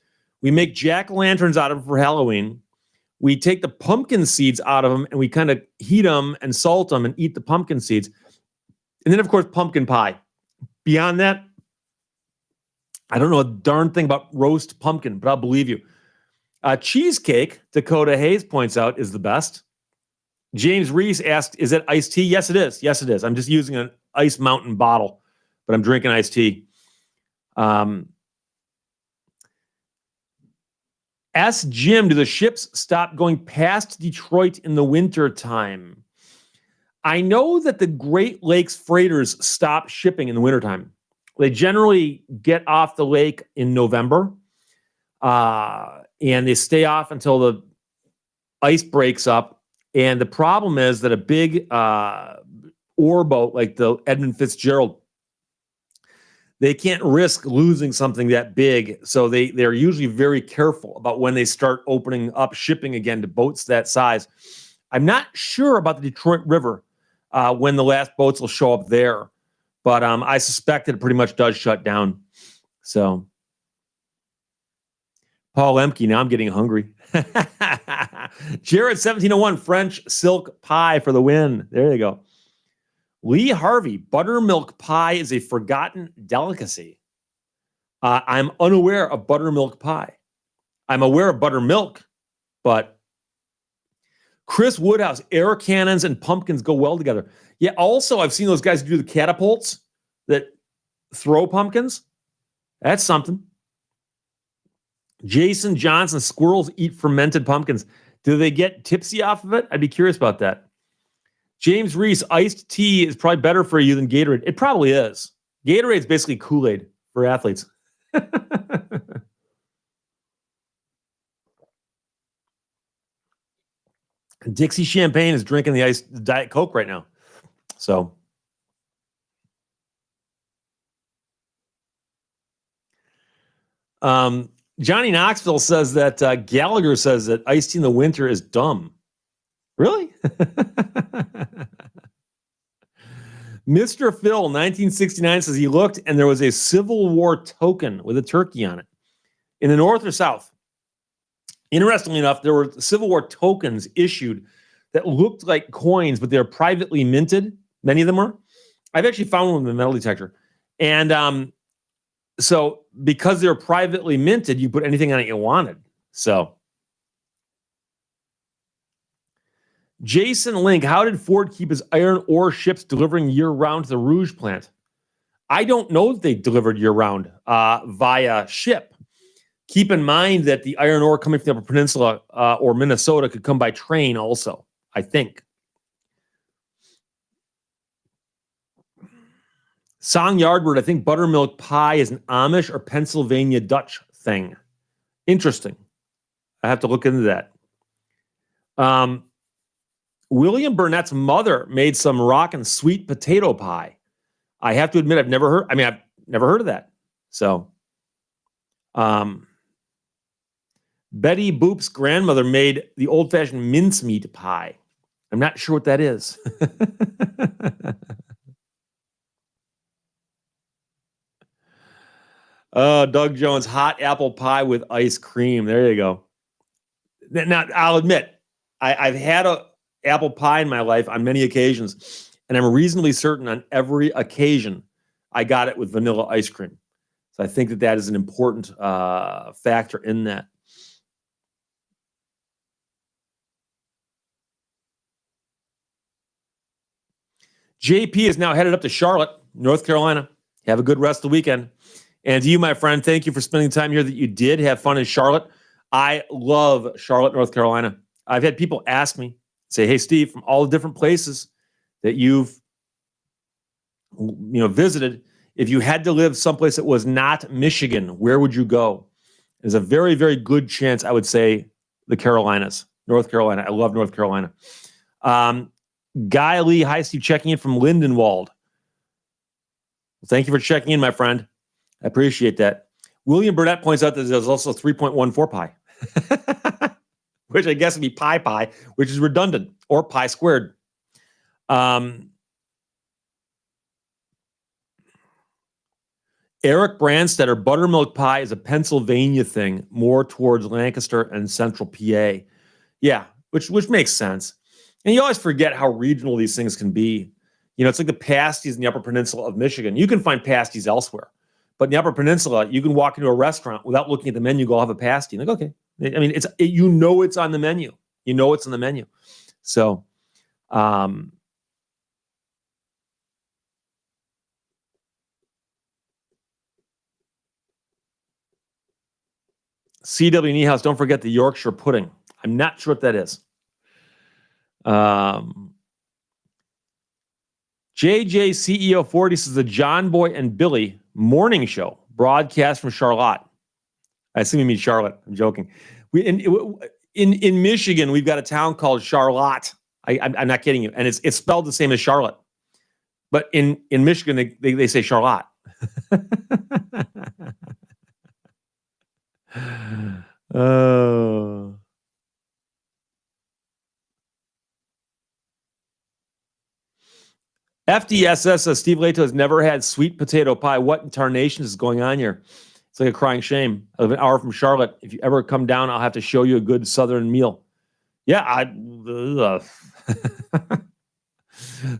We make jack-o'-lanterns out of them for Halloween. We take the pumpkin seeds out of them and we kind of heat them and salt them and eat the pumpkin seeds. And then, of course, pumpkin pie. Beyond that, I don't know a darn thing about roast pumpkin, but I'll believe you. Cheesecake, Dakota Hayes points out, is the best. James Reese asked, is it iced tea? Yes, it is. Yes, it is. I'm just using an Ice Mountain bottle, but I'm drinking iced tea. Ask Jim, do the ships stop going past Detroit in the winter time? I know that the Great Lakes freighters stop shipping in the wintertime. They generally get off the lake in November, and they stay off until the ice breaks up. And the problem is that a big ore boat like the Edmund Fitzgerald, they can't risk losing something that big. So they're usually very careful about when they start opening up shipping again to boats that size. I'm not sure about the Detroit River when the last boats will show up there, but I suspect that it pretty much does shut down. So Paul Lemke, now I'm getting hungry. Jared 1701, French silk pie for the win. There you go. Lee Harvey, buttermilk pie is a forgotten delicacy. I'm unaware of buttermilk pie. I'm aware of buttermilk, but Chris Woodhouse, air cannons and pumpkins go well together. Yeah, also, I've seen those guys do the catapults that throw pumpkins. That's something. Jason Johnson, squirrels eat fermented pumpkins. Do they get tipsy off of it? I'd be curious about that. James Reese, iced tea is probably better for you than Gatorade. It probably is. Gatorade is basically Kool-Aid for athletes. Dixie Champagne is drinking the iced Diet Coke right now. So, Johnny Knoxville says that Gallagher says that iced tea in the winter is dumb. Really? Mr. Phil, 1969, says he looked and there was a Civil War token with a turkey on it. In the North or South? Interestingly enough, there were Civil War tokens issued that looked like coins, but they're privately minted. Many of them were. I've actually found one with a metal detector. And so because they're privately minted, you put anything on it you wanted. So Jason Link, how did Ford keep his iron ore ships delivering year-round to the Rouge plant? I don't know that they delivered year-round via ship. Keep in mind that the iron ore coming from the Upper Peninsula or Minnesota could come by train also, I think. Song Yardward, I think buttermilk pie is an Amish or Pennsylvania Dutch thing. Interesting. I have to look into that. William Burnett's mother made some rockin' sweet potato pie. I have to admit, I've never heard of that. So, Betty Boop's grandmother made the old-fashioned mincemeat pie. I'm not sure what that is. Doug Jones, hot apple pie with ice cream. There you go. Now, I'll admit, I've had a apple pie in my life on many occasions, and I'm reasonably certain on every occasion I got it with vanilla ice cream. So I think that is an important factor in that. JP is now headed up to Charlotte, North Carolina. Have a good rest of the weekend. And to you, my friend, thank you for spending time here that you did. Have fun in Charlotte. I love Charlotte, North Carolina. I've had people ask me, say, hey, Steve, from all the different places that you've visited, if you had to live someplace that was not Michigan, where would you go? There's a very, very good chance I would say the Carolinas, North Carolina. I love North Carolina. Guy Lee, hi, Steve, checking in from Lindenwald. Thank you for checking in, my friend. I appreciate that. William Burnett points out that there's also 3.14 pi, which I guess would be pi, which is redundant, or pi squared. Eric Brandstetter, buttermilk pie is a Pennsylvania thing, more towards Lancaster and central PA. Yeah, which makes sense. And you always forget how regional these things can be. It's like the pasties in the Upper Peninsula of Michigan. You can find pasties elsewhere. But in the Upper Peninsula, you can walk into a restaurant without looking at the menu, go have a pasty. Like, okay. I mean, it's on the menu. It's on the menu. So, CW Niehaus, don't forget the Yorkshire pudding. I'm not sure what that is. JJ CEO 40 says the John Boy and Billy morning show broadcast from Charlotte. I assume you mean Charlotte. I'm joking. In Michigan, we've got a town called Charlotte. I'm not kidding you, and it's spelled the same as Charlotte, but in Michigan they say Charlotte. Oh. FDSS says Steve Lehto has never had sweet potato pie. What in tarnation is going on here? It's like a crying shame. I live an hour from Charlotte. If you ever come down, I'll have to show you a good Southern meal. Yeah,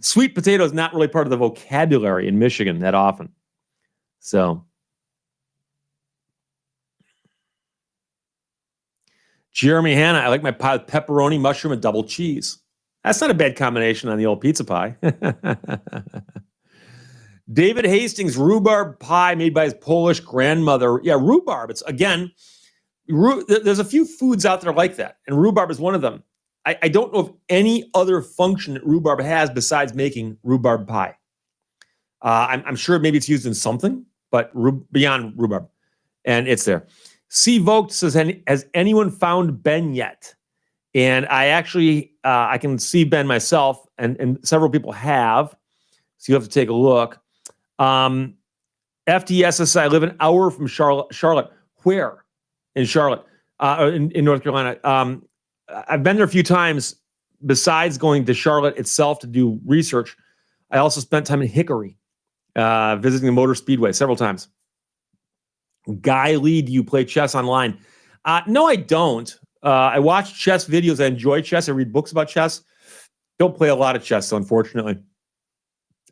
sweet potato is not really part of the vocabulary in Michigan that often. So, Jeremy Hanna, I like my pie with pepperoni, mushroom, and double cheese. That's not a bad combination on the old pizza pie. David Hastings, rhubarb pie made by his Polish grandmother. Yeah, rhubarb. It's, again, there's a few foods out there like that, and rhubarb is one of them. I don't know of any other function that rhubarb has besides making rhubarb pie. I'm sure maybe it's used in something, but beyond rhubarb. And it's there. C. Vogt says, has anyone found Ben yet? And I actually, I can see Ben myself, and several people have. So you have to take a look. FTSS, I live an hour from Charlotte. Where? In Charlotte, in North Carolina. I've been there a few times. Besides going to Charlotte itself to do research, I also spent time in Hickory, visiting the Motor Speedway several times. Guy Lee, do you play chess online? No, I don't. I watch chess videos. I enjoy chess. I read books about chess. Don't play a lot of chess, though, unfortunately.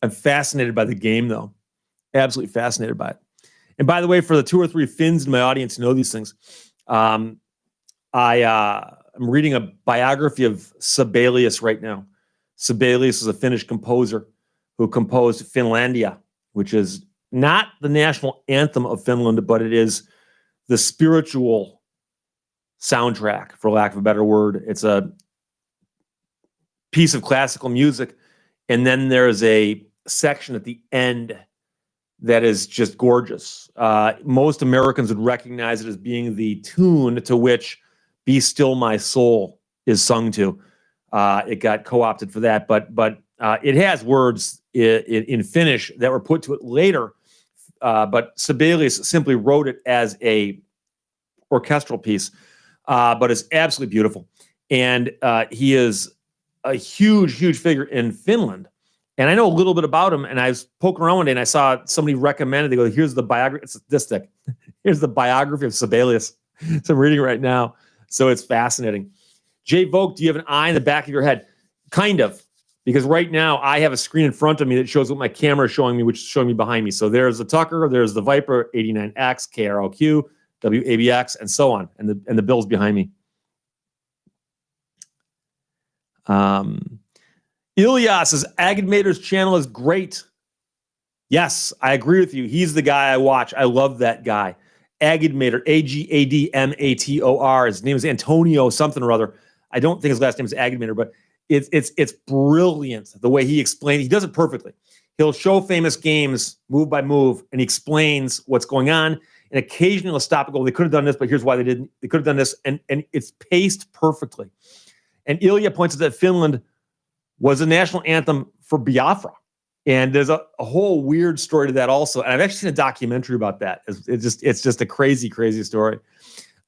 I'm fascinated by the game, though. Absolutely fascinated by it. And by the way, for the 2 or 3 Finns in my audience who know these things, I'm reading a biography of Sibelius right now. Sibelius is a Finnish composer who composed Finlandia, which is not the national anthem of Finland, but it is the spiritual soundtrack, for lack of a better word. It's a piece of classical music, and then there's a section at the end that is just gorgeous. Most Americans would recognize it as being the tune to which Be Still My Soul is sung to. It got co-opted for that, but it has words in Finnish that were put to it later, but Sibelius simply wrote it as a orchestral piece, but it's absolutely beautiful. And he is a huge, huge figure in Finland. And I know a little bit about him, and I was poking around one day and I saw somebody recommended, they go, here's the biography, it's this thick. Here's the biography of Sibelius. So I'm reading it right now. So it's fascinating. Jay Vogt, do you have an eye in the back of your head? Kind of, because right now I have a screen in front of me that shows what my camera is showing me, which is showing me behind me. So there's the Tucker, there's the Viper, 89X, KRLQ, WABX, and so on. And the bills behind me. Ilyas says, Agadmator's channel is great. Yes, I agree with you. He's the guy I watch. I love that guy. Agadmator, Agadmator. His name is Antonio something or other. I don't think his last name is Agadmator, but it's brilliant the way he explains. He does it perfectly. He'll show famous games move by move, and he explains what's going on. And occasionally he'll stop and go, they could have done this, but here's why they didn't. They could have done this, and it's paced perfectly. And Ilya points out that Finland was a national anthem for Biafra. And there's a whole weird story to that also. And I've actually seen a documentary about that. It's just a crazy, crazy story.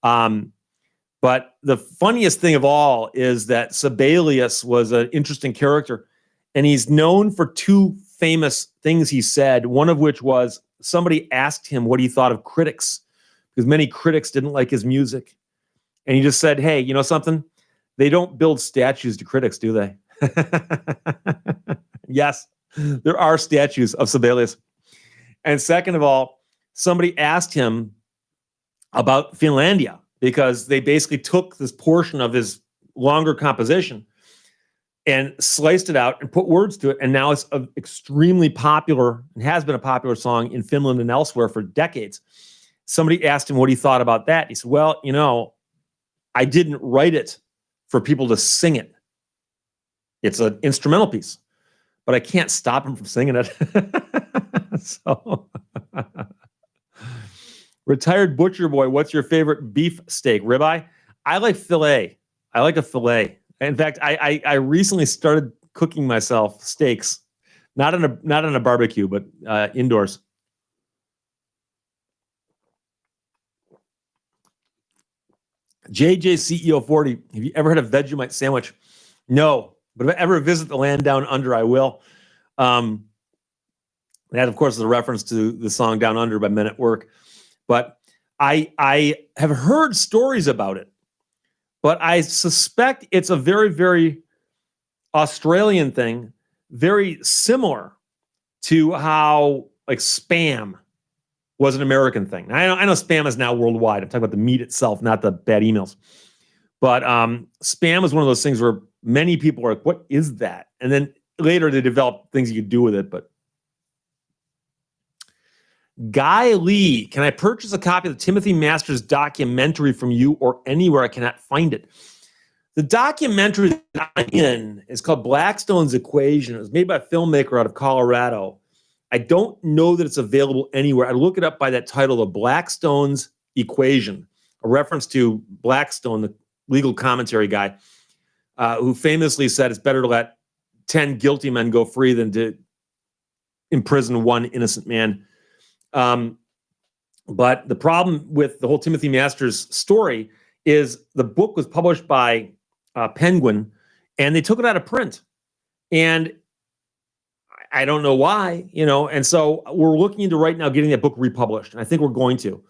But the funniest thing of all is that Sibelius was an interesting character. And he's known for two famous things he said, one of which was somebody asked him what he thought of critics, because many critics didn't like his music. And he just said, hey, you know something? They don't build statues to critics, do they? Yes. There are statues of Sibelius. And second of all, somebody asked him about Finlandia, because they basically took this portion of his longer composition and sliced it out and put words to it. And now it's an extremely popular and has been a popular song in Finland and elsewhere for decades. Somebody asked him what he thought about that. He said, well, you know, I didn't write it for people to sing it. It's an instrumental piece, but I can't stop him from singing it. So, Retired Butcher Boy, what's your favorite beef steak? Ribeye? I like filet. I like a filet. In fact, I recently started cooking myself steaks, not on a barbecue, but indoors. JJCEO40, have you ever had a Vegemite sandwich? No. But if I ever visit the land down under, I will. That, of course, is a reference to the song Down Under by Men at Work. But I have heard stories about it. But I suspect it's a very, very Australian thing, very similar to how, like, Spam was an American thing. I know Spam is now worldwide. I'm talking about the meat itself, not the bad emails. But Spam is one of those things where many people are like, what is that? And then later they develop things you could do with it. But Guy Lee, can I purchase a copy of the Timothy Masters documentary from you or anywhere? I cannot find it. The documentary that I'm in is called Blackstone's Equation. It was made by a filmmaker out of Colorado. I don't know that it's available anywhere. I look it up by that title, of Blackstone's Equation, a reference to Blackstone, the legal commentary guy, who famously said it's better to let 10 guilty men go free than to imprison one innocent man. But the problem with the whole Timothy Masters story is the book was published by Penguin, and they took it out of print. And I don't know why, and so we're looking into right now getting that book republished, and I think we're going to.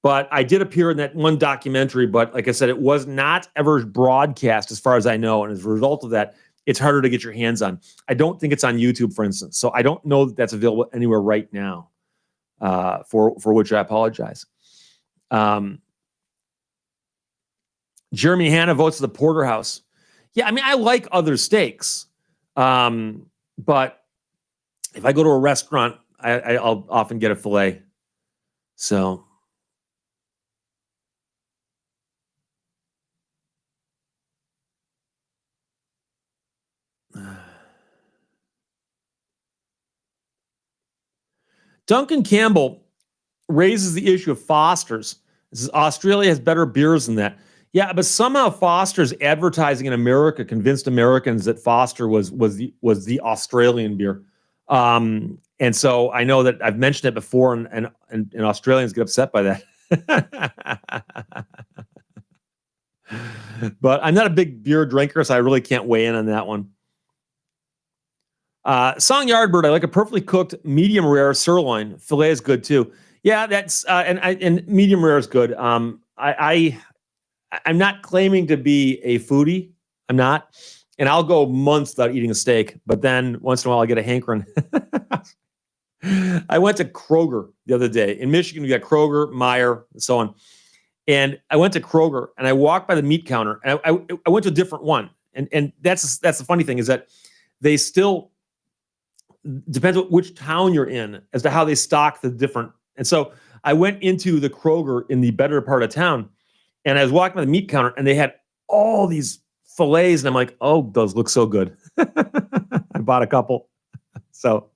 But I did appear in that one documentary, but like I said, it was not ever broadcast as far as I know, and as a result of that, it's harder to get your hands on. I don't think it's on YouTube, for instance, so I don't know that that's available anywhere right now, for which I apologize. Jeremy Hanna votes for the porterhouse. Yeah, I mean, I like other steaks, but if I go to a restaurant, I'll often get a filet. So, Duncan Campbell raises the issue of Foster's. This is Australia has better beers than that. Yeah, but somehow Foster's advertising in America convinced Americans that Foster was the Australian beer. And so I know that I've mentioned it before, and Australians get upset by that. But I'm not a big beer drinker, so I really can't weigh in on that one. Song Yardbird, I like a perfectly cooked medium rare sirloin. Filet is good too. Yeah, that's and medium rare is good. I'm not claiming to be a foodie. I'm not, and I'll go months without eating a steak. But then once in a while, I get a hankering. I went to Kroger the other day in Michigan. We got Kroger, Meijer, and so on. And I went to Kroger and I walked by the meat counter, and I went to a different one. And that's the funny thing is that they still depends on which town you're in as to how they stock the different. And so I went into the Kroger in the better part of town, and I was walking by the meat counter, and they had all these fillets, and I'm like, oh, those look so good. I bought a couple. So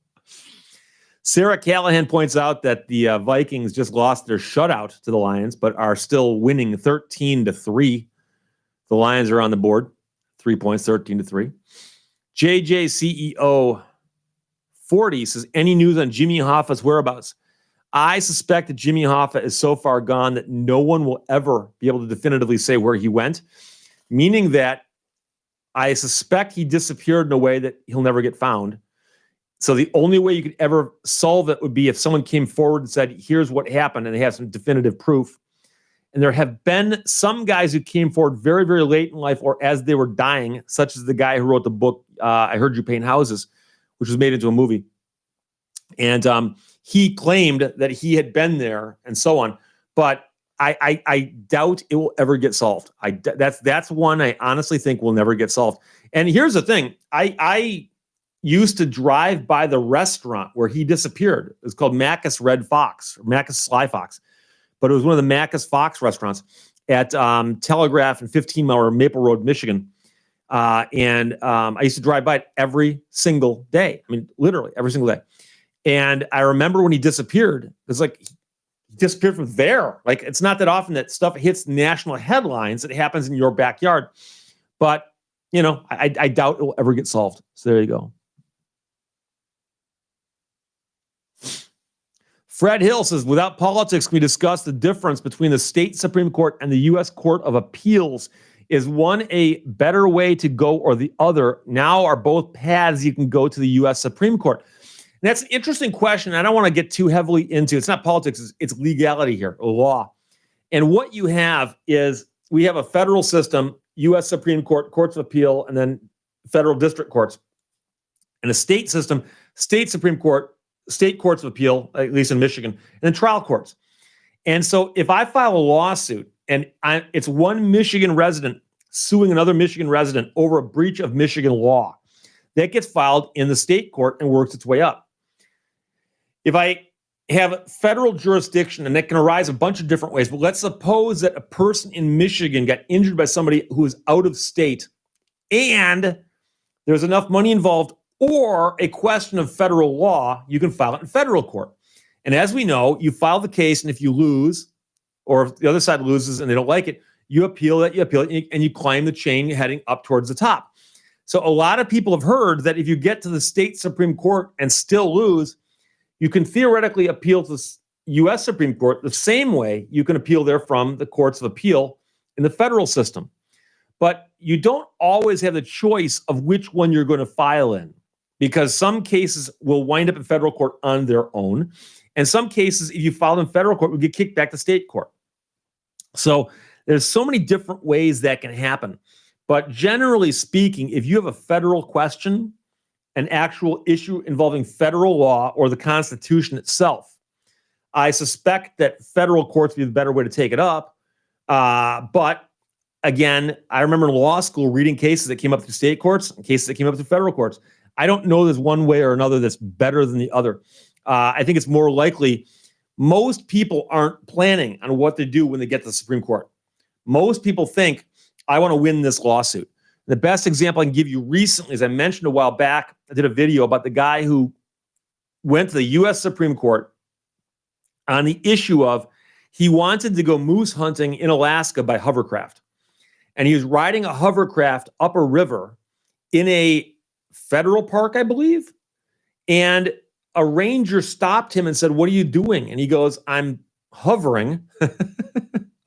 Sarah Callahan points out that the Vikings just lost their shutout to the Lions, but are still winning 13-3. The Lions are on the board, 3 points, 13-3. JJCEO 40 says, any news on Jimmy Hoffa's whereabouts? I suspect that Jimmy Hoffa is so far gone that no one will ever be able to definitively say where he went, meaning that I suspect he disappeared in a way that he'll never get found. So the only way you could ever solve it would be if someone came forward and said, here's what happened, and they have some definitive proof. And there have been some guys who came forward very, very late in life or as they were dying, such as the guy who wrote the book, I Heard You Paint Houses, which was made into a movie. And he claimed that he had been there and so on. But I doubt it will ever get solved. That's one I honestly think will never get solved. And here's the thing. I used to drive by the restaurant where he disappeared. It was called Macus Red Fox, or Macus Sly Fox. But it was one of the Macus Fox restaurants at Telegraph and 15 Mile or Maple Road, Michigan. And I used to drive by it every single day. I mean, literally every single day. And I remember when he disappeared, it's like he disappeared from there. Like, it's not that often that stuff hits national headlines. It happens in your backyard. But, you know, I doubt it will ever get solved. So there you go. Fred Hill says, without politics, can we discuss the difference between the state Supreme Court and the U.S. Court of Appeals? Is one a better way to go or the other? Now are both paths you can go to the U.S. Supreme Court? And that's an interesting question. I don't want to get too heavily into it's not politics, it's legality here, law. And what you have is we have a federal system, U.S. Supreme Court, courts of appeal, and then federal district courts. And a state system, state Supreme Court, state courts of appeal, at least in Michigan, and then trial courts. And so if I file a lawsuit and it's one Michigan resident suing another Michigan resident over a breach of Michigan law, that gets filed in the state court and works its way up. If I have federal jurisdiction, and that can arise a bunch of different ways, but let's suppose that a person in Michigan got injured by somebody who is out of state and there's enough money involved or a question of federal law, you can file it in federal court. And as we know, you file the case, and if you lose, or if the other side loses and they don't like it, you appeal it, and you climb the chain heading up towards the top. So a lot of people have heard that if you get to the state Supreme Court and still lose, you can theoretically appeal to the U.S. Supreme Court the same way you can appeal there from the courts of appeal in the federal system. But you don't always have the choice of which one you're going to file in, because some cases will wind up in federal court on their own. And some cases, if you file in federal court, will get kicked back to state court. So there's so many different ways that can happen. But generally speaking, if you have a federal question, an actual issue involving federal law or the Constitution itself, I suspect that federal courts would be the better way to take it up. But again, I remember in law school reading cases that came up through state courts and cases that came up through federal courts. I don't know there's one way or another that's better than the other. I think it's more likely most people aren't planning on what to do when they get to the Supreme Court. Most people think, I want to win this lawsuit. The best example I can give you recently, as I mentioned a while back, I did a video about the guy who went to the U.S. Supreme Court on the issue of he wanted to go moose hunting in Alaska by hovercraft. And he was riding a hovercraft up a river in a federal park, I believe. And a ranger stopped him and said, what are you doing? And he goes, I'm hovering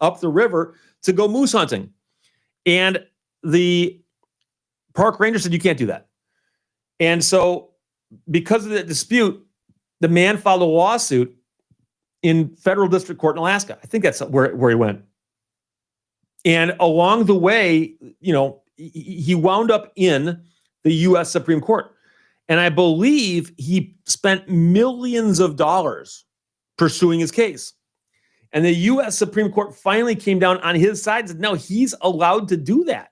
up the river to go moose hunting. And the park ranger said, you can't do that. And so because of the dispute, the man filed a lawsuit in federal district court in Alaska. I think that's where he went. And along the way, he wound up in the U.S. Supreme Court. And I believe he spent millions of dollars pursuing his case. And the U.S. Supreme Court finally came down on his side and said, no, he's allowed to do that.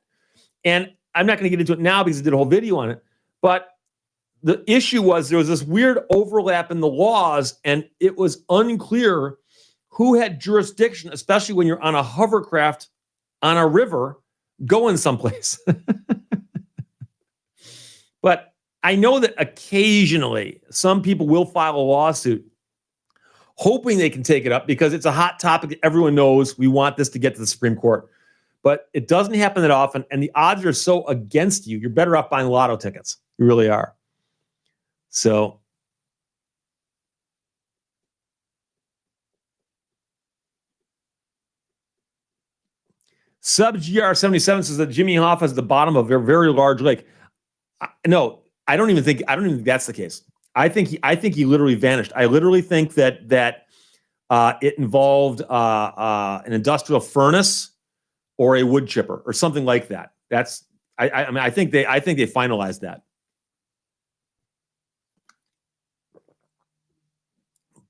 And I'm not going to get into it now because I did a whole video on it. But the issue was there was this weird overlap in the laws, and it was unclear who had jurisdiction, especially when you're on a hovercraft on a river going someplace. But I know that occasionally some people will file a lawsuit hoping they can take it up because it's a hot topic that everyone knows we want this to get to the Supreme Court. But it doesn't happen that often, and the odds are so against you, you're better off buying lotto tickets. You really are. So SubGR77 says that Jimmy Hoffa is the bottom of a very large lake. No, I don't even think that's the case. I think he literally vanished. I literally think that it involved an industrial furnace or a wood chipper or something like that. I think they finalized that.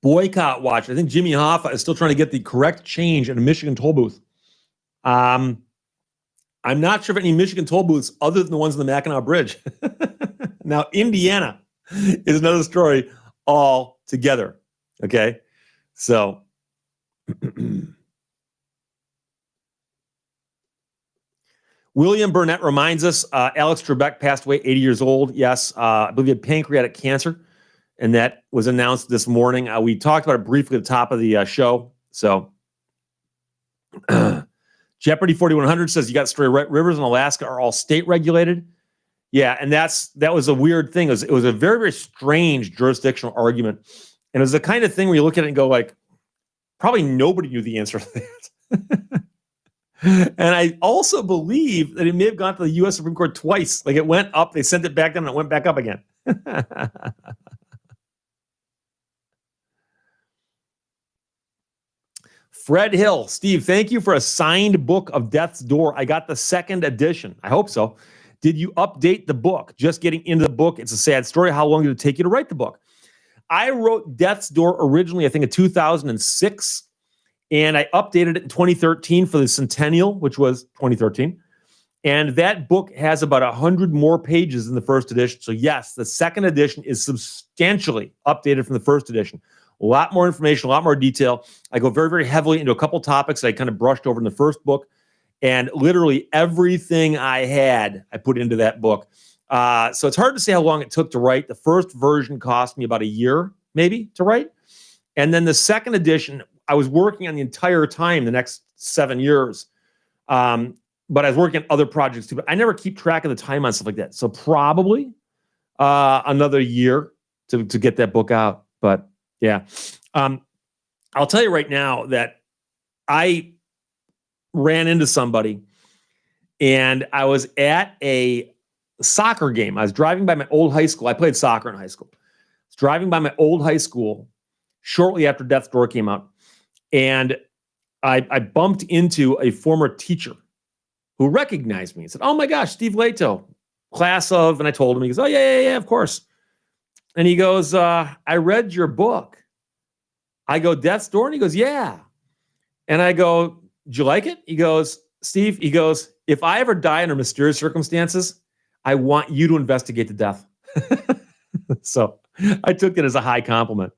Boycott watch. I think Jimmy Hoffa is still trying to get the correct change in a Michigan toll booth. I'm not sure of any Michigan toll booths other than the ones on the Mackinac Bridge. Now, Indiana is another story altogether. Okay, so William Burnett reminds us Alex Trebek passed away, 80 years old. Yes, I believe he had pancreatic cancer, and that was announced this morning. We talked about it briefly at the top of the show. So Jeopardy 4100 says you got story right. Rivers in Alaska are all state regulated. Yeah, and that was a weird thing. It was a very, very strange jurisdictional argument. And it was the kind of thing where you look at it and go like, probably nobody knew the answer to that. And I also believe that it may have gone to the U.S. Supreme Court twice. Like it went up, they sent it back down, and it went back up again. Fred Hill, Steve, thank you for a signed book of Death's Door. I got the second edition. I hope so. Did you update the book? Just getting into the book. It's a sad story. How long did it take you to write the book? I wrote Death's Door originally, I think in 2006, and I updated it in 2013 for the centennial, which was 2013. And that book has about 100 more pages than the first edition. So yes, the second edition is substantially updated from the first edition. A lot more information, a lot more detail. I go very, very heavily into a couple topics that I kind of brushed over in the first book. And literally everything I had, I put into that book. So it's hard to say how long it took to write. The first version cost me about a year, maybe, to write. And then the second edition, I was working on the entire time, the next 7 years. But I was working on other projects too. But I never keep track of the time on stuff like that. So probably another year to get that book out. But yeah. I'll tell you right now that I ran into somebody and I was at a soccer game. I was driving by my old high school. I played soccer in high school. I was driving by my old high school shortly after Death's Door came out. And I bumped into a former teacher who recognized me and said, "Oh my gosh, Steve Lehto, class of," and I told him, he goes, "Oh yeah, of course." And he goes, "I read your book." I go, "Death's Door?" And he goes, "Yeah." And I go, "Did you like it?" He goes, "Steve," he goes, "if I ever die under mysterious circumstances, I want you to investigate the death." So I took it as a high compliment.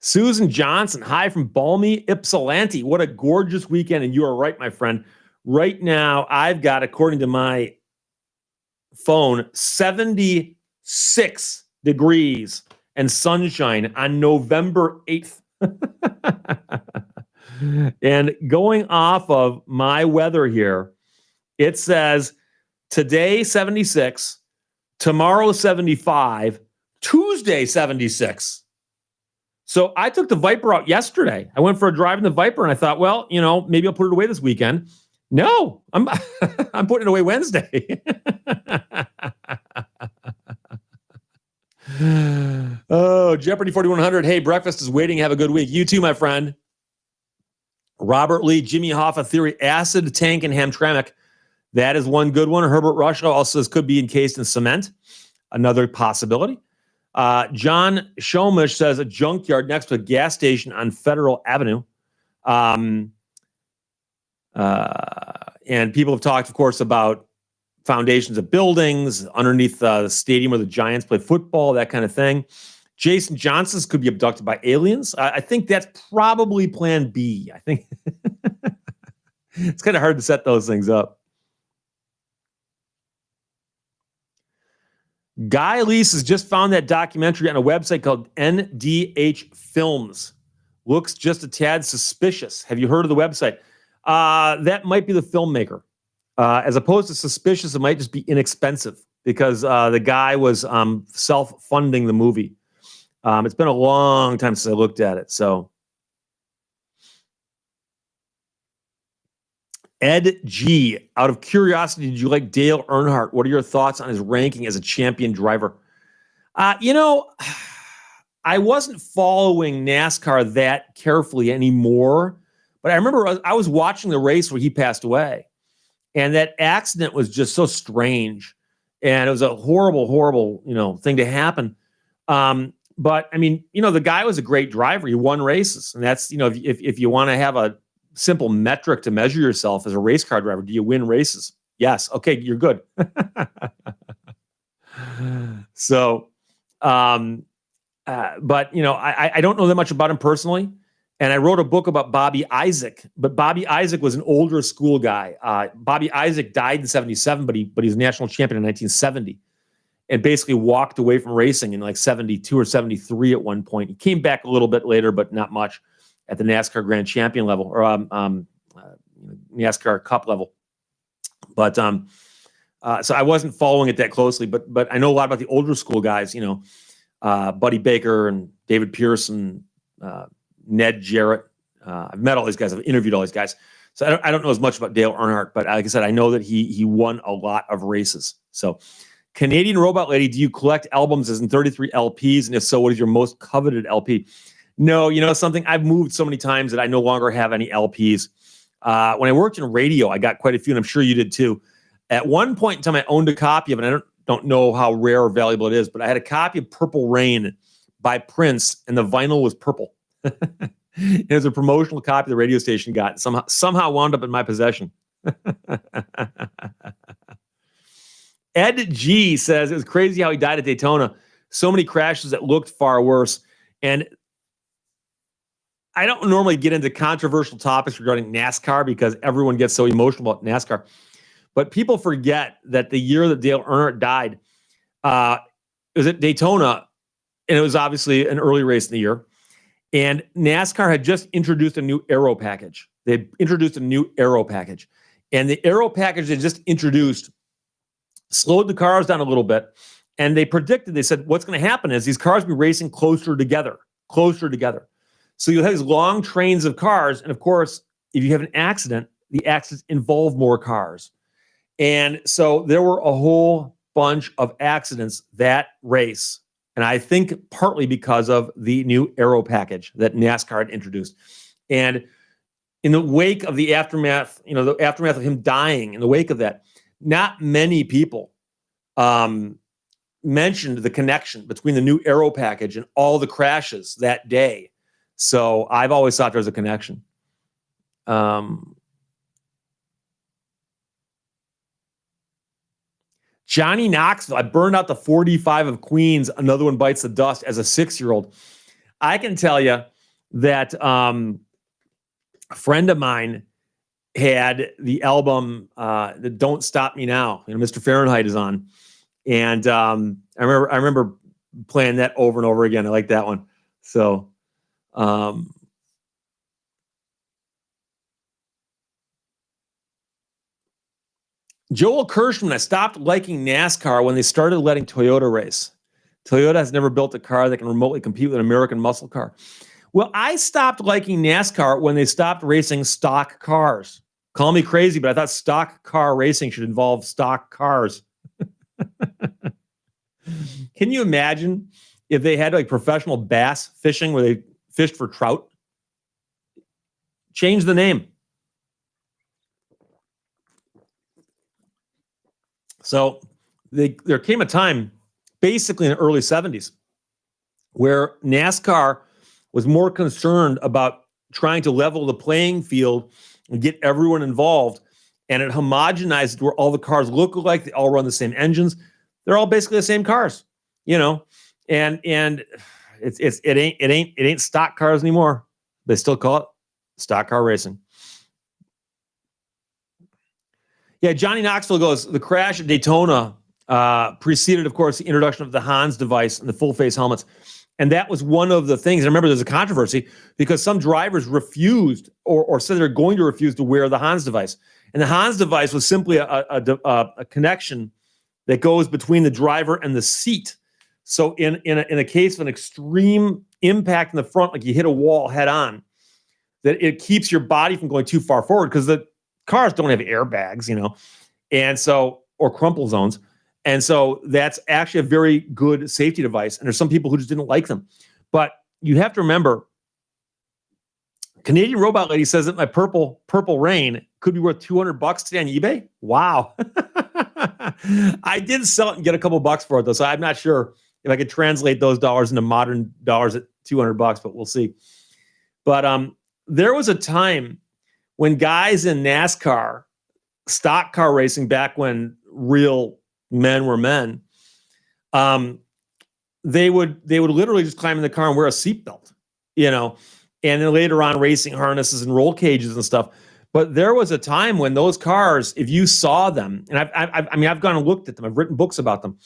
Susan Johnson, hi from balmy Ypsilanti. What a gorgeous weekend. And you are right, my friend. Right now, I've got, according to my phone, 76 degrees and sunshine on November 8th. And going off of my weather here, it says today 76, tomorrow 75, Tuesday 76. So I took the Viper out yesterday. I went for a drive in the Viper and I thought, well, maybe I'll put it away this weekend. No, I'm I'm putting it away Wednesday. Oh, Jeopardy 4100. Hey, breakfast is waiting. Have a good week. You too, my friend. Robert Lee, Jimmy Hoffa theory, acid tank and Hamtramck. That is one good one. Herbert Rush also says could be encased in cement. Another possibility. John Shomish says a junkyard next to a gas station on Federal Avenue. And people have talked, of course, about foundations of buildings underneath the stadium where the Giants play football, that kind of thing. Jason Johnson's could be abducted by aliens. I think that's probably plan B. I think it's kind of hard to set those things up. Guy Leese has just found that documentary on a website called NDH Films. Looks just a tad suspicious. Have you heard of the website? That might be the filmmaker. As opposed to suspicious, it might just be inexpensive because the guy was self-funding the movie. It's been a long time since I looked at it. So, Ed G, out of curiosity, did you like Dale Earnhardt? What are your thoughts on his ranking as a champion driver? I wasn't following NASCAR that carefully anymore, but I remember I was watching the race where he passed away, and that accident was just so strange, and it was a horrible, horrible, thing to happen. But I mean, the guy was a great driver. He won races, and that's if you want to have a simple metric to measure yourself as a race car driver, do you win races? Yes. Okay, you're good. So, but I don't know that much about him personally, and I wrote a book about Bobby Isaac. But Bobby Isaac was an older school guy. Bobby Isaac died in '77, but he's a national champion in 1970. And basically walked away from racing in like 72 or 73 at one point. He came back a little bit later, but not much at the NASCAR Grand Champion level or NASCAR Cup level. But so I wasn't following it that closely, but I know a lot about the older school guys, Buddy Baker and David Pearson, Ned Jarrett. I've met all these guys. I've interviewed all these guys. So I don't know as much about Dale Earnhardt, but like I said, I know that he won a lot of races. So Canadian Robot Lady, do you collect albums as in 33 LPs? And if so, what is your most coveted LP? No, something, I've moved so many times that I no longer have any LPs. When I worked in radio, I got quite a few, and I'm sure you did too. At one point in time, I owned a copy of it. I don't know how rare or valuable it is, but I had a copy of Purple Rain by Prince, and the vinyl was purple. It was a promotional copy the radio station got. Somehow wound up in my possession. Ed G says, it was crazy how he died at Daytona. So many crashes that looked far worse. And I don't normally get into controversial topics regarding NASCAR because everyone gets so emotional about NASCAR. But people forget that the year that Dale Earnhardt died, it was at Daytona, and it was obviously an early race in the year. And NASCAR had just introduced a new aero package. They introduced a new aero package. And the aero package they just introduced slowed the cars down a little bit. And they said, what's going to happen is these cars will be racing closer together. So you'll have these long trains of cars. And of course, if you have an accident, the accidents involve more cars. And so there were a whole bunch of accidents that race. And I think partly because of the new aero package that NASCAR had introduced. And in the wake of the aftermath, the aftermath of him dying, in the wake of that, not many people mentioned the connection between the new aero package and all the crashes that day. So I've always thought there's a connection. Johnny Knoxville, I burned out the 45 of Queens. Another one bites the dust as a 6-year-old. I can tell you that a friend of mine had the album the Don't Stop Me Now. Mr. Fahrenheit is on. And I remember playing that over and over again. I like that one. So Joel Kirschman, I stopped liking NASCAR when they started letting Toyota race. Toyota has never built a car that can remotely compete with an American muscle car. Well, I stopped liking NASCAR when they stopped racing stock cars. Call me crazy, but I thought stock car racing should involve stock cars. Can you imagine if they had like professional bass fishing where they fished for trout? Change the name. So there came a time, basically in the early 70s, where NASCAR was more concerned about trying to level the playing field and get everyone involved. And it homogenized where all the cars look alike. They all run the same engines. They're all basically the same cars, you know. And it ain't stock cars anymore. They still call it stock car racing. Yeah, Johnny Knoxville goes, the crash at Daytona preceded, of course, the introduction of the Hans device and the full face helmets. And that was one of the things. I remember there's a controversy because some drivers refused or said they're going to refuse to wear the Hans device. And the Hans device was simply a connection that goes between the driver and the seat. So in a case of an extreme impact in the front, like you hit a wall head on, that it keeps your body from going too far forward because the cars don't have airbags, you know, and so, or crumple zones. And so that's actually a very good safety device. And there's some people who just didn't like them. But you have to remember, Canadian Robot Lady says that my purple rain could be worth $200 today on eBay. Wow. I did sell it and get a couple bucks for it though. So I'm not sure if I could translate those dollars into modern dollars at $200, but we'll see. But there was a time when guys in NASCAR, stock car racing, back when real men were men, they would literally just climb in the car and wear a seatbelt, you know, and then later on racing harnesses and roll cages and stuff. But there was a time when those cars, if you saw them, and I've gone and looked at them, I've written books about them.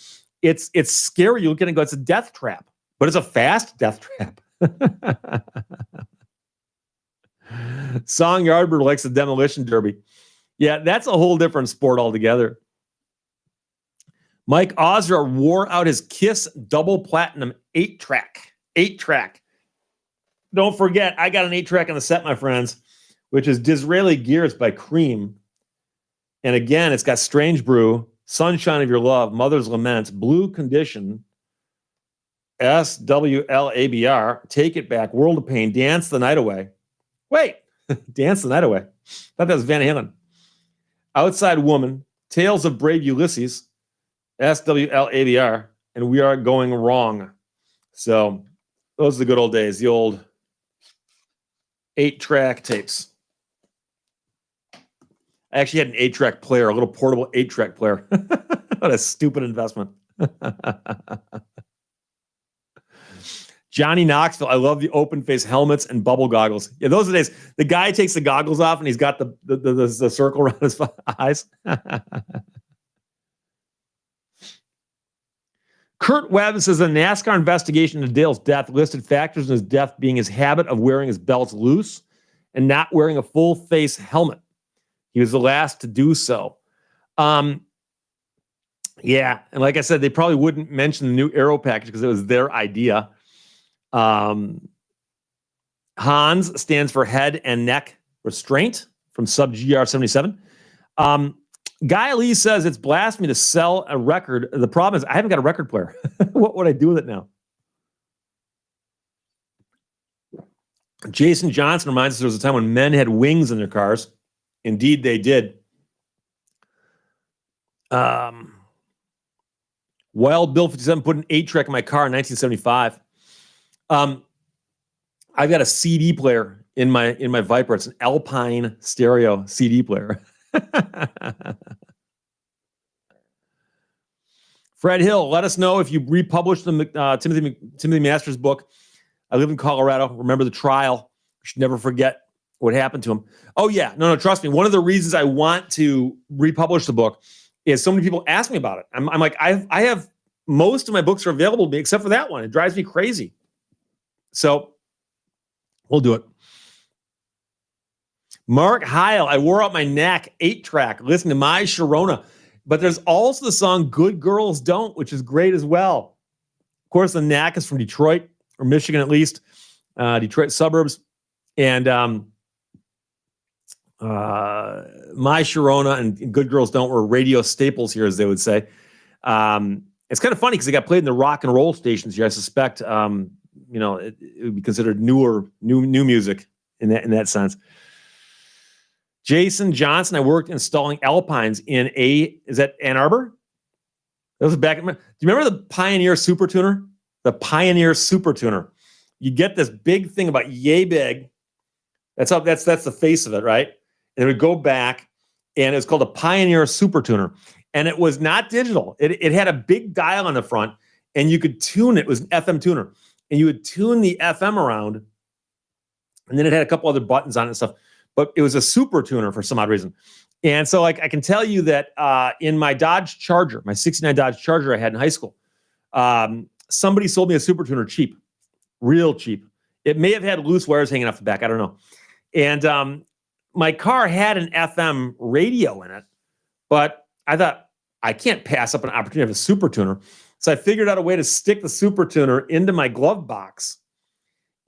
It's scary. You look at it and go, it's a death trap, but it's a fast death trap. Song Yardbird likes the demolition derby. Yeah, that's a whole different sport altogether. Mike Osra wore out his Kiss double platinum 8-track. 8-track. Don't forget, I got an 8-track on the set, my friends, which is Disraeli Gears by Cream. And again, it's got Strange Brew, Sunshine of Your Love, Mother's Laments, Blue Condition, SWLABR, Take It Back, World of Pain, Dance the Night Away. Wait, Dance the Night Away. I thought that was Van Halen. Outside Woman, Tales of Brave Ulysses, SWLABR, and We Are Going Wrong. So those are the good old days, the old 8-track tapes. I actually had an 8-track player, a little portable 8-track player. What a stupid investment. Johnny Knoxville, I love the open face helmets and bubble goggles. Yeah, those are the days. The guy takes the goggles off and he's got the circle around his eyes. Kurt Webb says the NASCAR investigation into Dale's death listed factors in his death being his habit of wearing his belts loose and not wearing a full face helmet. He was the last to do so. Yeah, and like I said, they probably wouldn't mention the new aero package because it was their idea. Hans stands for head and neck restraint from Sub GR77. Guy Lee says it's blasphemy to sell a record. The problem is I haven't got a record player. What would I do with it now? Jason Johnson reminds us there was a time when men had wings in their cars. Indeed, they did. Wild Bill 57 put an 8-track in my car in 1975. I've got a CD player in my Viper. It's an Alpine stereo CD player. Fred Hill, let us know if you republished the Timothy Masters book. I live in Colorado. Remember the trial. You should never forget what happened to him. Oh yeah, no, trust me. One of the reasons I want to republish the book is so many people ask me about it. I'm like, I have most of my books are available to me except for that one. It drives me crazy. So we'll do it. Mark Heil, I wore out my neck 8-track listening to My Sharona. But there's also the song Good Girls Don't, which is great as well. Of course, the knack is from Detroit, or Michigan at least, Detroit suburbs. And My Sharona and Good Girls Don't were radio staples here, as they would say. It's kind of funny because they got played in the rock and roll stations here. I suspect, it would be considered new music in that sense. Jason Johnson, I worked installing Alpines is that Ann Arbor? That was back. Do you remember the Pioneer Super Tuner? The Pioneer Super Tuner. You get this big thing about yay big. That's the face of it, right? And it would go back, and it was called a Pioneer Super Tuner. And it was not digital. It had a big dial on the front, and you could tune it. It was an FM tuner. And you would tune the FM around, and then it had a couple other buttons on it and stuff. But it was a super tuner for some odd reason. And so I can tell you that in my Dodge Charger, my 69 Dodge Charger I had in high school, somebody sold me a super tuner cheap, real cheap. It may have had loose wires hanging off the back. I don't know. And my car had an FM radio in it, but I thought, I can't pass up an opportunity to have a super tuner. So I figured out a way to stick the super tuner into my glove box.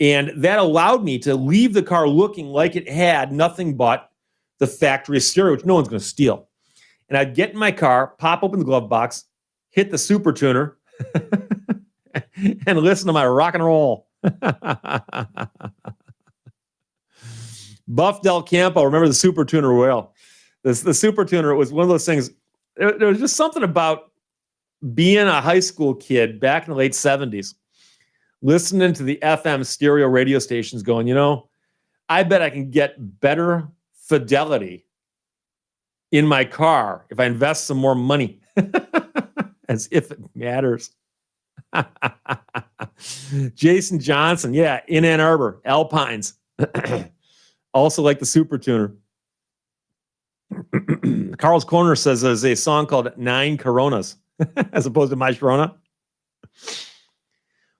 And that allowed me to leave the car looking like it had nothing but the factory stereo, which no one's going to steal. And I'd get in my car, pop open the glove box, hit the super tuner, and listen to my rock and roll. Buff Del Campo, remember the super tuner well. The super tuner was one of those things. There was just something about being a high school kid back in the late 70s, listening to the FM stereo radio stations going, I bet I can get better fidelity in my car if I invest some more money. As if it matters. Jason Johnson, yeah, in Ann Arbor, Alpines. Also like the super tuner. Carl's Corner says there's a song called Nine Coronas as opposed to My Sharona.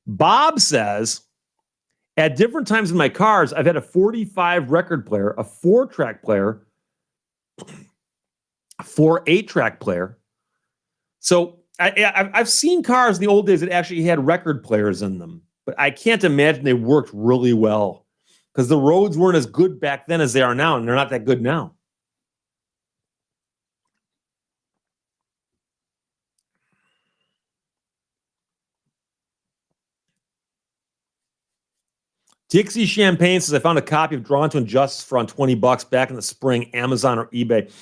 Bob says, at different times in my cars, I've had a 45 record player, a 4-track player, a 8-track player. So I've seen cars in the old days that actually had record players in them, but I can't imagine they worked really well because the roads weren't as good back then as they are now, and they're not that good now. Dixie Champagne says, I found a copy of Drawn to Injustice for on $20 back in the spring, Amazon or eBay.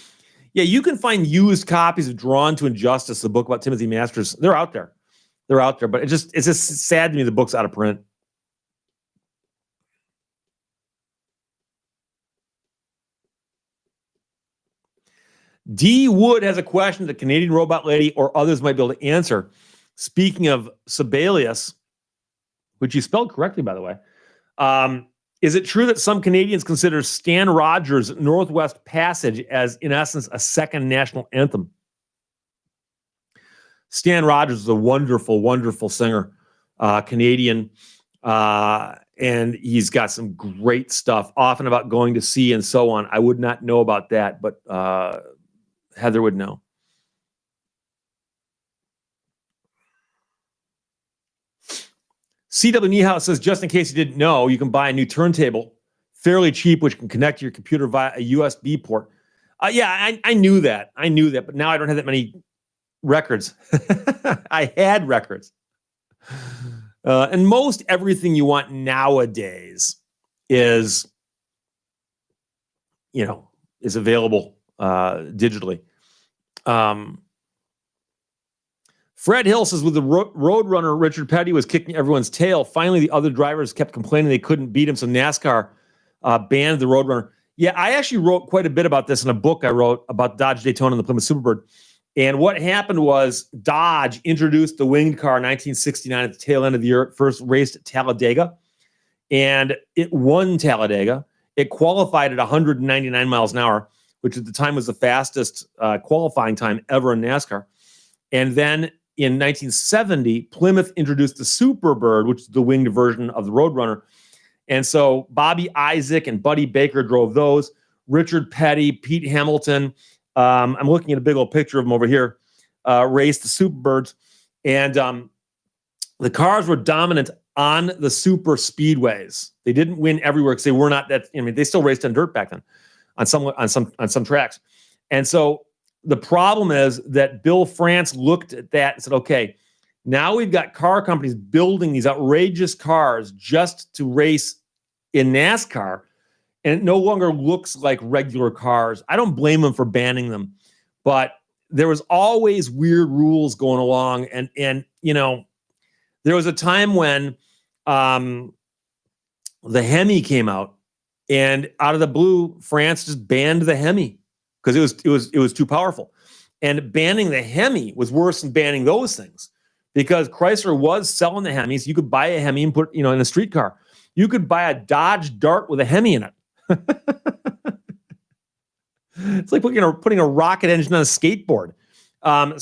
Yeah, you can find used copies of Drawn to Injustice, the book about Timothy Masters. They're out there. But it's just sad to me the book's out of print. D. Wood has a question that Canadian Robot Lady or others might be able to answer. Speaking of Sibelius, which you spelled correctly, by the way, is it true that some Canadians consider Stan Rogers' Northwest Passage as, in essence, a second national anthem? Stan Rogers is a wonderful, wonderful singer, Canadian, and he's got some great stuff, often about going to sea and so on. I would not know about that, but Heather would know. C.W. Niehaus says, just in case you didn't know, you can buy a new turntable fairly cheap, which can connect to your computer via a USB port. Yeah, I knew that. But now I don't have that many records. I had records. And most everything you want nowadays is available digitally. Fred Hill says, with the Roadrunner, Richard Petty was kicking everyone's tail. Finally, the other drivers kept complaining they couldn't beat him, so NASCAR banned the Roadrunner. Yeah, I actually wrote quite a bit about this in a book I wrote about Dodge Daytona and the Plymouth Superbird. And what happened was Dodge introduced the winged car in 1969 at the tail end of the year. It first raced at Talladega, and it won Talladega. It qualified at 199 miles an hour, which at the time was the fastest qualifying time ever in NASCAR. And then in 1970, Plymouth introduced the Superbird, which is the winged version of the Roadrunner. And so Bobby Isaac and Buddy Baker drove those. Richard Petty, Pete Hamilton, I'm looking at a big old picture of them over here, raced the Superbirds. And the cars were dominant on the super speedways. They didn't win everywhere because they were not that, they still raced on dirt back then. on some tracks. And so the problem is that Bill France looked at that and said, okay, now we've got car companies building these outrageous cars just to race in NASCAR, and it no longer looks like regular cars. I don't blame them for banning them, but there was always weird rules going along. And you know, there was a time when the Hemi came out, and out of the blue, France just banned the Hemi because it was too powerful. And banning the Hemi was worse than banning those things, because Chrysler was selling the Hemis. You could buy a Hemi and put, in a streetcar. You could buy a Dodge Dart with a Hemi in it. It's like putting a rocket engine on a skateboard. But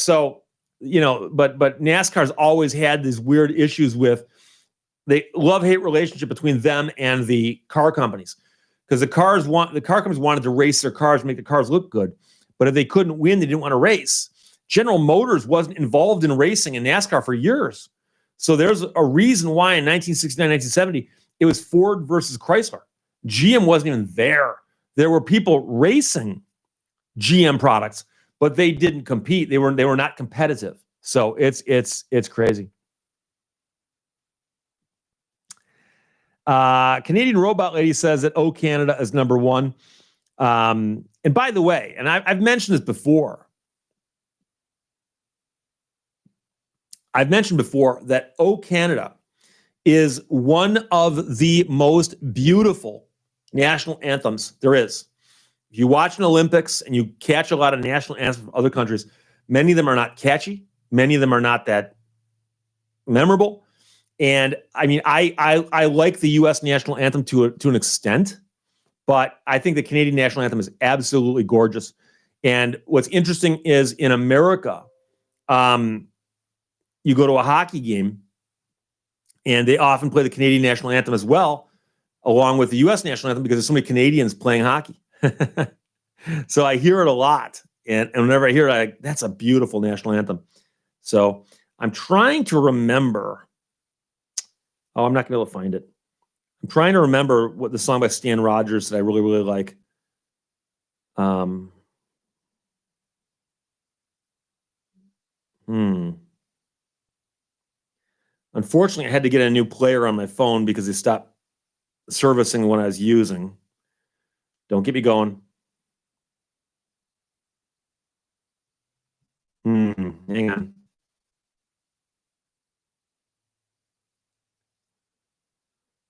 NASCAR's always had these weird issues with the love-hate relationship between them and the car companies, because the car companies wanted to race their cars, make the cars look good, but if they couldn't win, they didn't want to race. General Motors wasn't involved in racing in NASCAR for years, so there's a reason why in 1969, 1970 it was Ford versus Chrysler. GM wasn't even there. There were people racing GM products, but they didn't compete. They were not competitive. So it's crazy. Canadian Robot Lady says that O Canada is number one. And by the way, and I've mentioned this before. I've mentioned before that O Canada is one of the most beautiful national anthems there is. If you watch an Olympics and you catch a lot of national anthems from other countries, many of them are not catchy. Many of them are not that memorable. And I mean, I like the U.S. national anthem to an extent, but I think the Canadian national anthem is absolutely gorgeous. And what's interesting is in America, you go to a hockey game, and they often play the Canadian national anthem as well, along with the U.S. national anthem, because there's so many Canadians playing hockey. So I hear it a lot. And whenever I hear it, that's a beautiful national anthem. So I'm trying to remember. Oh, I'm not going to be able to find it. I'm trying to remember what the song by Stan Rogers that I really, really like. Unfortunately, I had to get a new player on my phone because they stopped servicing the one I was using. Don't get me going. Hang on.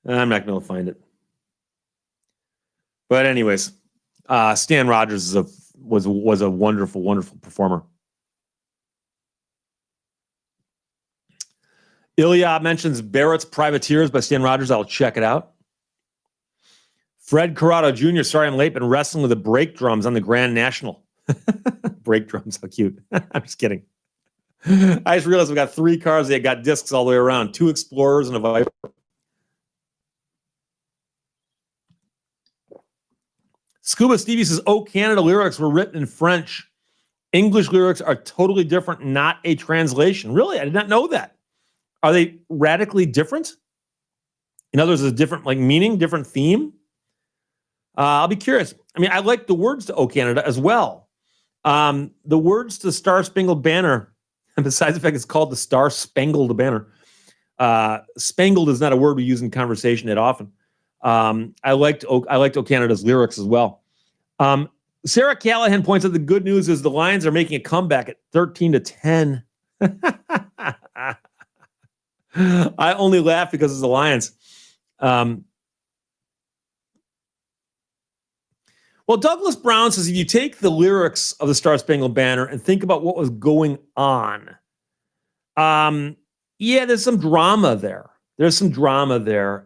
I'm not going to find it. But anyways, Stan Rogers was a wonderful, wonderful performer. Ilya mentions Barrett's Privateers by Stan Rogers. I'll check it out. Fred Corrado Jr., sorry I'm late, been wrestling with the brake drums on the Grand National. Brake drums, how cute. I'm just kidding. I just realized we got 3 cars that got discs all the way around, 2 Explorers and a Viper. Scuba Stevie says, "Oh, Canada lyrics were written in French. English lyrics are totally different, not a translation." Really? I did not know that. Are they radically different? In other words, a different meaning, different theme? I'll be curious. I mean, I like the words to "Oh Canada" as well. The words to "Star Spangled Banner," and besides the fact it's called the Star Spangled Banner, spangled is not a word we use in conversation that often. I liked "Oh Canada's" lyrics as well. Sarah Callahan points out the good news is the Lions are making a comeback at 13-10. I only laugh because it's the Lions. Well, Douglas Brown says if you take the lyrics of the Star Spangled Banner and think about what was going on, yeah, there's some drama there.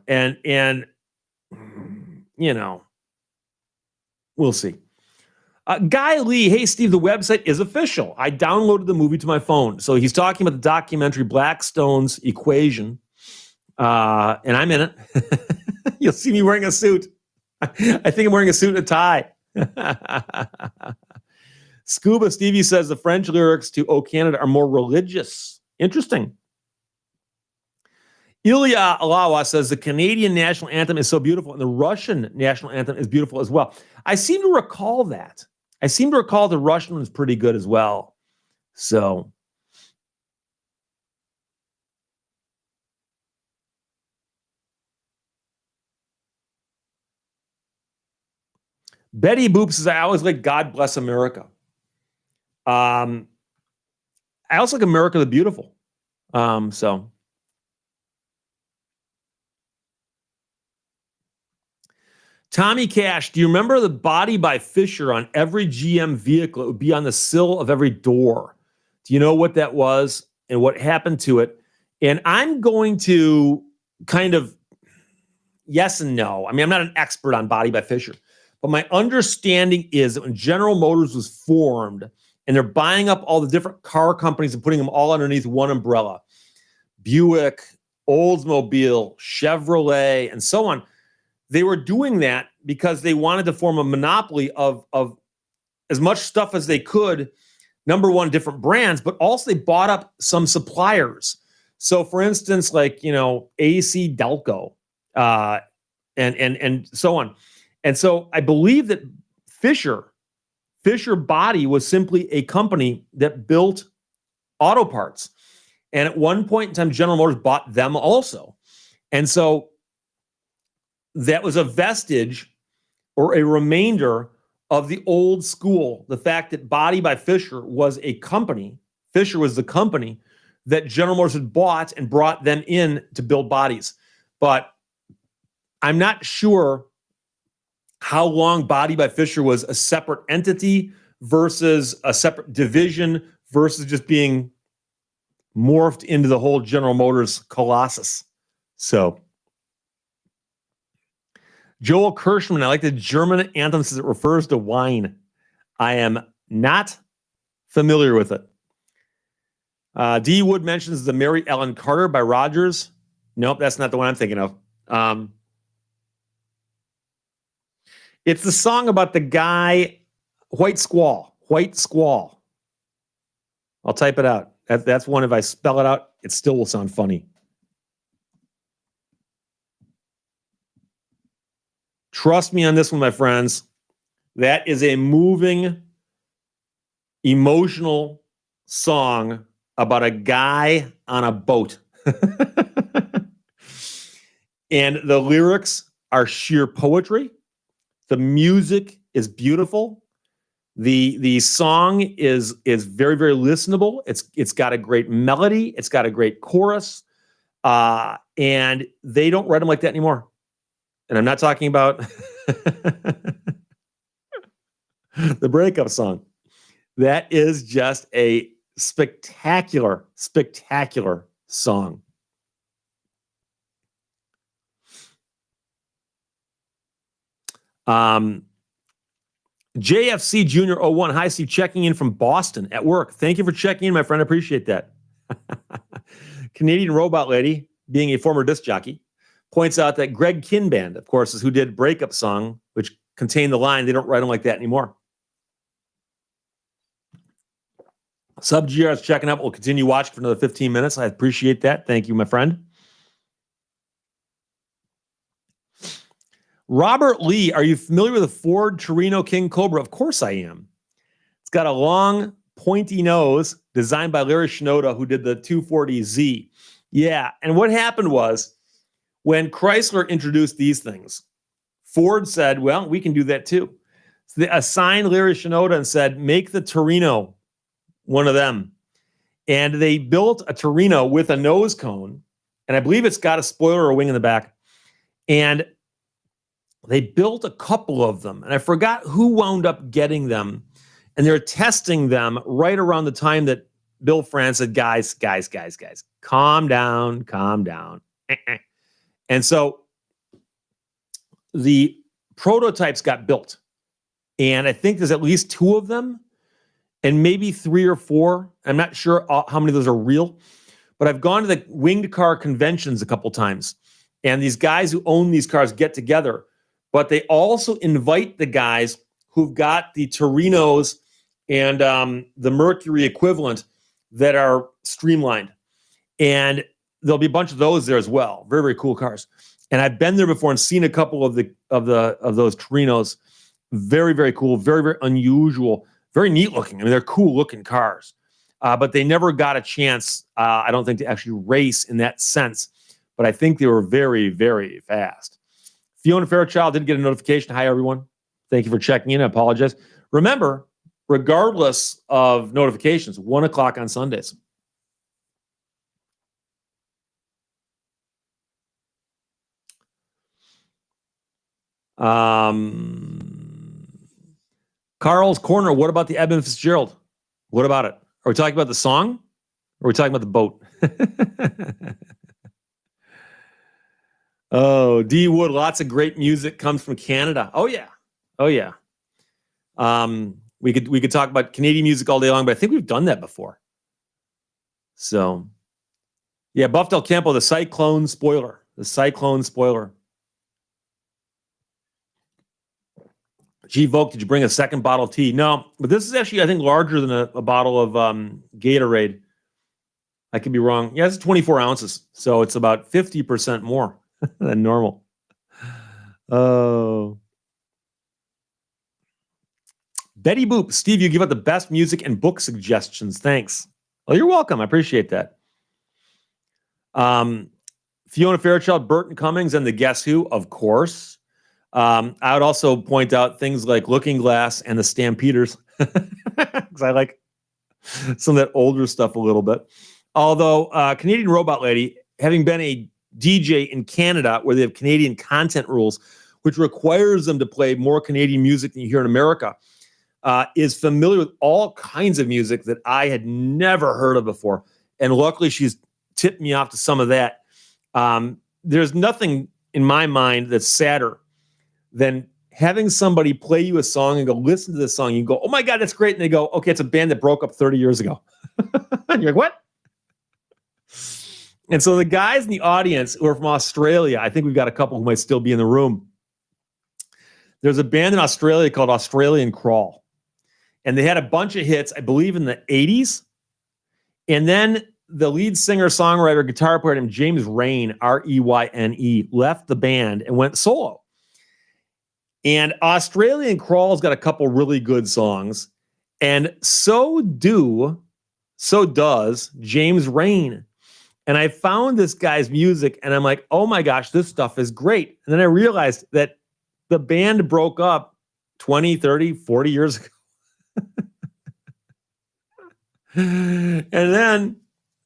And we'll see. Guy Lee, hey, Steve, the website is official. I downloaded the movie to my phone. So he's talking about the documentary Blackstone's Equation, and I'm in it. You'll see me wearing a suit. I think I'm wearing a suit and a tie. Scuba Stevie says the French lyrics to "Oh Canada" are more religious. Interesting. Ilya Alawa says the Canadian national anthem is so beautiful and the Russian national anthem is beautiful as well. I seem to recall that. I seem to recall the Russian one is pretty good as well. So Betty Boop says, I always like God Bless America. I also like America the Beautiful. So Tommy Cash, do you remember the body by Fisher on every GM vehicle? It would be on the sill of every door. Do you know what that was and what happened to it? And I'm going to kind of yes and no. I mean, I'm not an expert on body by Fisher, but my understanding is that when General Motors was formed and they're buying up all the different car companies and putting them all underneath one umbrella, Buick, Oldsmobile, Chevrolet, and so on, they were doing that because they wanted to form a monopoly of as much stuff as they could. Number one, different brands, but also they bought up some suppliers. So, for instance, like AC Delco, and so on. And so, I believe that Fisher Body was simply a company that built auto parts, and at one point in time, General Motors bought them also, and so that was a vestige or a remainder of the old school, the fact that Body by Fisher was a company. Fisher was the company that General Motors had bought and brought them in to build bodies. But I'm not sure how long Body by Fisher was a separate entity versus a separate division versus just being morphed into the whole General Motors colossus. So Joel Kirschman, I like the German anthem since it refers to wine. I am not familiar with it. D. Wood mentions the Mary Ellen Carter by Rogers. Nope, that's not the one I'm thinking of. It's the song about the guy, White Squall. I'll type it out. That's one. If I spell it out, it still will sound funny. Trust me on this one, my friends. That is a moving, emotional song about a guy on a boat. And the lyrics are sheer poetry. The music is beautiful. The song is very, very listenable. It's got a great melody. It's got a great chorus. And they don't write them like that anymore. And I'm not talking about the breakup song. That is just a spectacular, spectacular song. JFC Junior 01. Hi, Steve, checking in from Boston at work. Thank you for checking in, my friend. I appreciate that. Canadian Robot Lady, being a former disc jockey, points out that Greg Kinband, of course, is who did Breakup Song, which contained the line, they don't write them like that anymore. Sub GR is checking up. We'll continue watching for another 15 minutes. I appreciate that. Thank you, my friend. Robert Lee, are you familiar with the Ford Torino King Cobra? Of course I am. It's got a long, pointy nose designed by Larry Shinoda, who did the 240Z. Yeah, and what happened was, when Chrysler introduced these things, Ford said, well, we can do that too. So they assigned Larry Shinoda and said, make the Torino one of them. And they built a Torino with a nose cone, and I believe it's got a spoiler or a wing in the back. And they built a couple of them, and I forgot who wound up getting them. And they're testing them right around the time that Bill France said, guys, calm down. And so the prototypes got built, and I think there's at least 2 of them and maybe 3 or 4. I'm not sure how many of those are real, but I've gone to the winged car conventions a couple times, and these guys who own these cars get together, but they also invite the guys who've got the Torinos and the Mercury equivalent that are streamlined. And there'll be a bunch of those there as well. Very, very cool cars. And I've been there before and seen a couple of those Torinos. Very, very cool. Very, very unusual. Very neat looking. I mean, they're cool looking cars. But they never got a chance, I don't think, to actually race in that sense. But I think they were very, very fast. Fiona Fairchild did get a notification. Hi, everyone. Thank you for checking in. I apologize. Remember, regardless of notifications, 1 o'clock on Sundays. Carl's Corner. What about the Edmund Fitzgerald? What about it? Are we talking about the song? Or are we talking about the boat? Oh, D Wood. Lots of great music comes from Canada. Oh yeah. Oh yeah. We could talk about Canadian music all day long, but I think we've done that before. So, yeah, Buff Del Campo, the Cyclone Spoiler. The Cyclone Spoiler. G Vogue, did you bring a second bottle of tea? No, but this is actually, I think, larger than a bottle of Gatorade. I could be wrong. Yeah, it's 24 ounces, so it's about 50% more than normal. Oh. Betty Boop, Steve, you give out the best music and book suggestions. Thanks. Well, you're welcome. I appreciate that. Fiona Fairchild, Burton Cummings, and the Guess Who, of course. I would also point out things like Looking Glass and the Stampeders, because I like some of that older stuff a little bit. Although Canadian Robot Lady, having been a DJ in Canada where they have Canadian content rules, which requires them to play more Canadian music than you hear in America, is familiar with all kinds of music that I had never heard of before. And luckily, she's tipped me off to some of that. There's nothing in my mind that's sadder than having somebody play you a song and go, listen to this song. You go, oh my God, that's great. And they go, okay, it's a band that broke up 30 years ago. And you're like, what? And so the guys in the audience who are from Australia, I think we've got a couple who might still be in the room. There's a band in Australia called Australian Crawl. And they had a bunch of hits, I believe, in the 80s. And then the lead singer, songwriter, guitar player named James Reyne, Reyne, left the band and went solo. And Australian Crawl's got a couple really good songs. And so does James Reyne. And I found this guy's music and I'm like, oh my gosh, this stuff is great. And then I realized that the band broke up 20, 30, 40 years ago. And then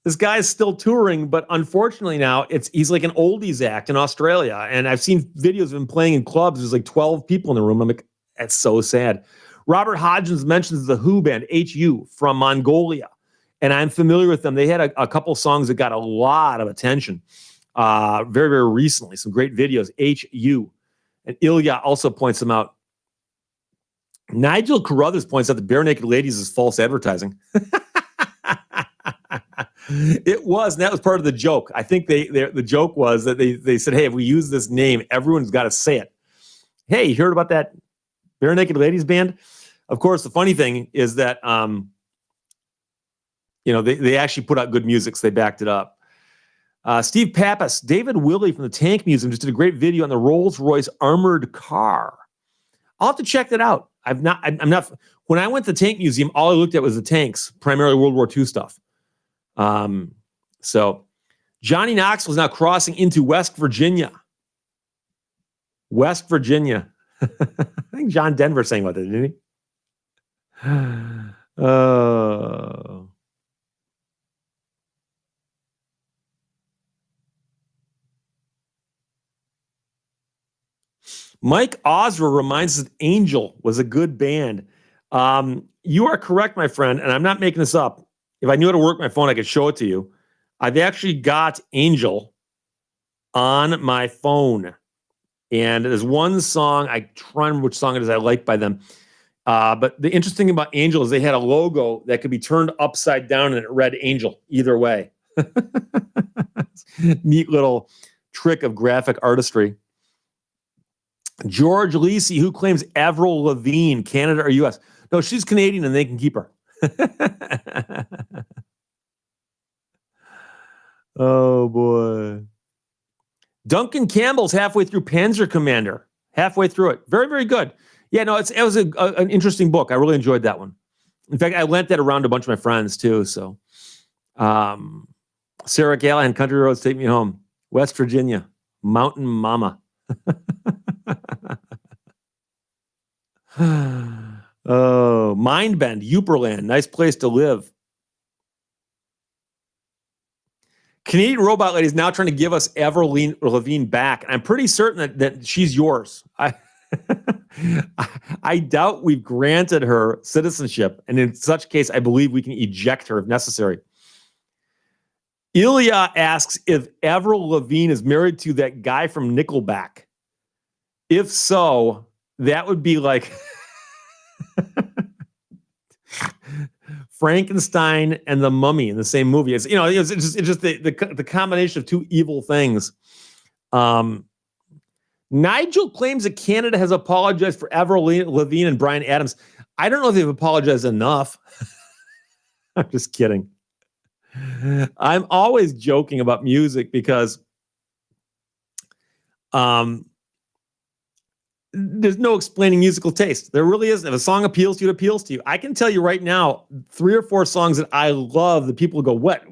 this guy's still touring, but unfortunately now he's like an oldies act in Australia. And I've seen videos of him playing in clubs. There's like 12 people in the room. I'm like, that's so sad. Robert Hodgins mentions the Who band, HU, from Mongolia. And I'm familiar with them. They had a couple songs that got a lot of attention very, very recently. Some great videos, HU. And Ilya also points them out. Nigel Carruthers points out that Bare Naked Ladies is false advertising. It was, and that was part of the joke. I think the joke was that they said, hey, if we use this name, everyone's got to say it. Hey, you heard about that Bare Naked Ladies band? Of course, the funny thing is that they actually put out good music, so they backed it up. Steve Pappas, David Willey from the Tank Museum just did a great video on the Rolls-Royce armored car. I'll have to check that out. I'm not. When I went to the Tank Museum, all I looked at was the tanks, primarily World War II stuff. So Johnny Knoxville is now crossing into West Virginia. West Virginia. I think John Denver sang about that, didn't he? Mike Osra reminds us that Angel was a good band. You are correct, my friend, and I'm not making this up. If I knew how to work my phone, I could show it to you. I've actually got Angel on my phone. And there's one song, I try to remember which song it is I like by them. But the interesting thing about Angel is they had a logo that could be turned upside down and it read Angel either way. Neat little trick of graphic artistry. George Lisi, who claims Avril Lavigne, Canada or U.S.? No, she's Canadian and they can keep her. Oh, boy. Duncan Campbell's halfway through Panzer Commander. Halfway through it. Very, very good. Yeah, no, it was an interesting book. I really enjoyed that one. In fact, I lent that around to a bunch of my friends, too. So, Sarah Callahan, Country Roads Take Me Home. West Virginia. Mountain Mama. Oh, Mindbend, Uperland. Nice place to live. Canadian Robot Lady is now trying to give us Avril Lavigne back. And I'm pretty certain that she's yours. I doubt we've granted her citizenship. And in such case, I believe we can eject her if necessary. Ilya asks if Avril Lavigne is married to that guy from Nickelback. If so, that would be like Frankenstein and the Mummy in the same movie. It's just the combination of two evil things. Nigel claims that Canada has apologized for Avril Lavigne and Bryan Adams. I don't know if they've apologized enough. I'm just kidding. I'm always joking about music because there's no explaining musical taste. There really isn't. If a song appeals to you, it appeals to you. I can tell you right now, 3 or 4 songs that I love that people go, what?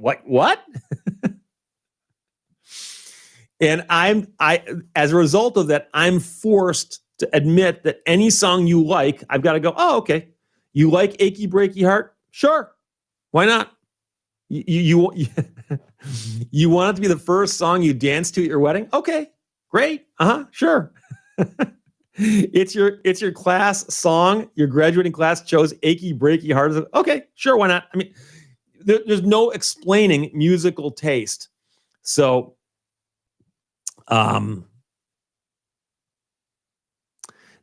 And as a result of that, I'm forced to admit that any song you like, I've got to go, oh, okay. You like Achy Breaky Heart? Sure. Why not? You want it to be the first song you dance to at your wedding? Okay, great. Sure. It's your class song. Your graduating class chose Achy Breaky Heart. Okay, sure. Why not? I mean, there's no explaining musical taste. So,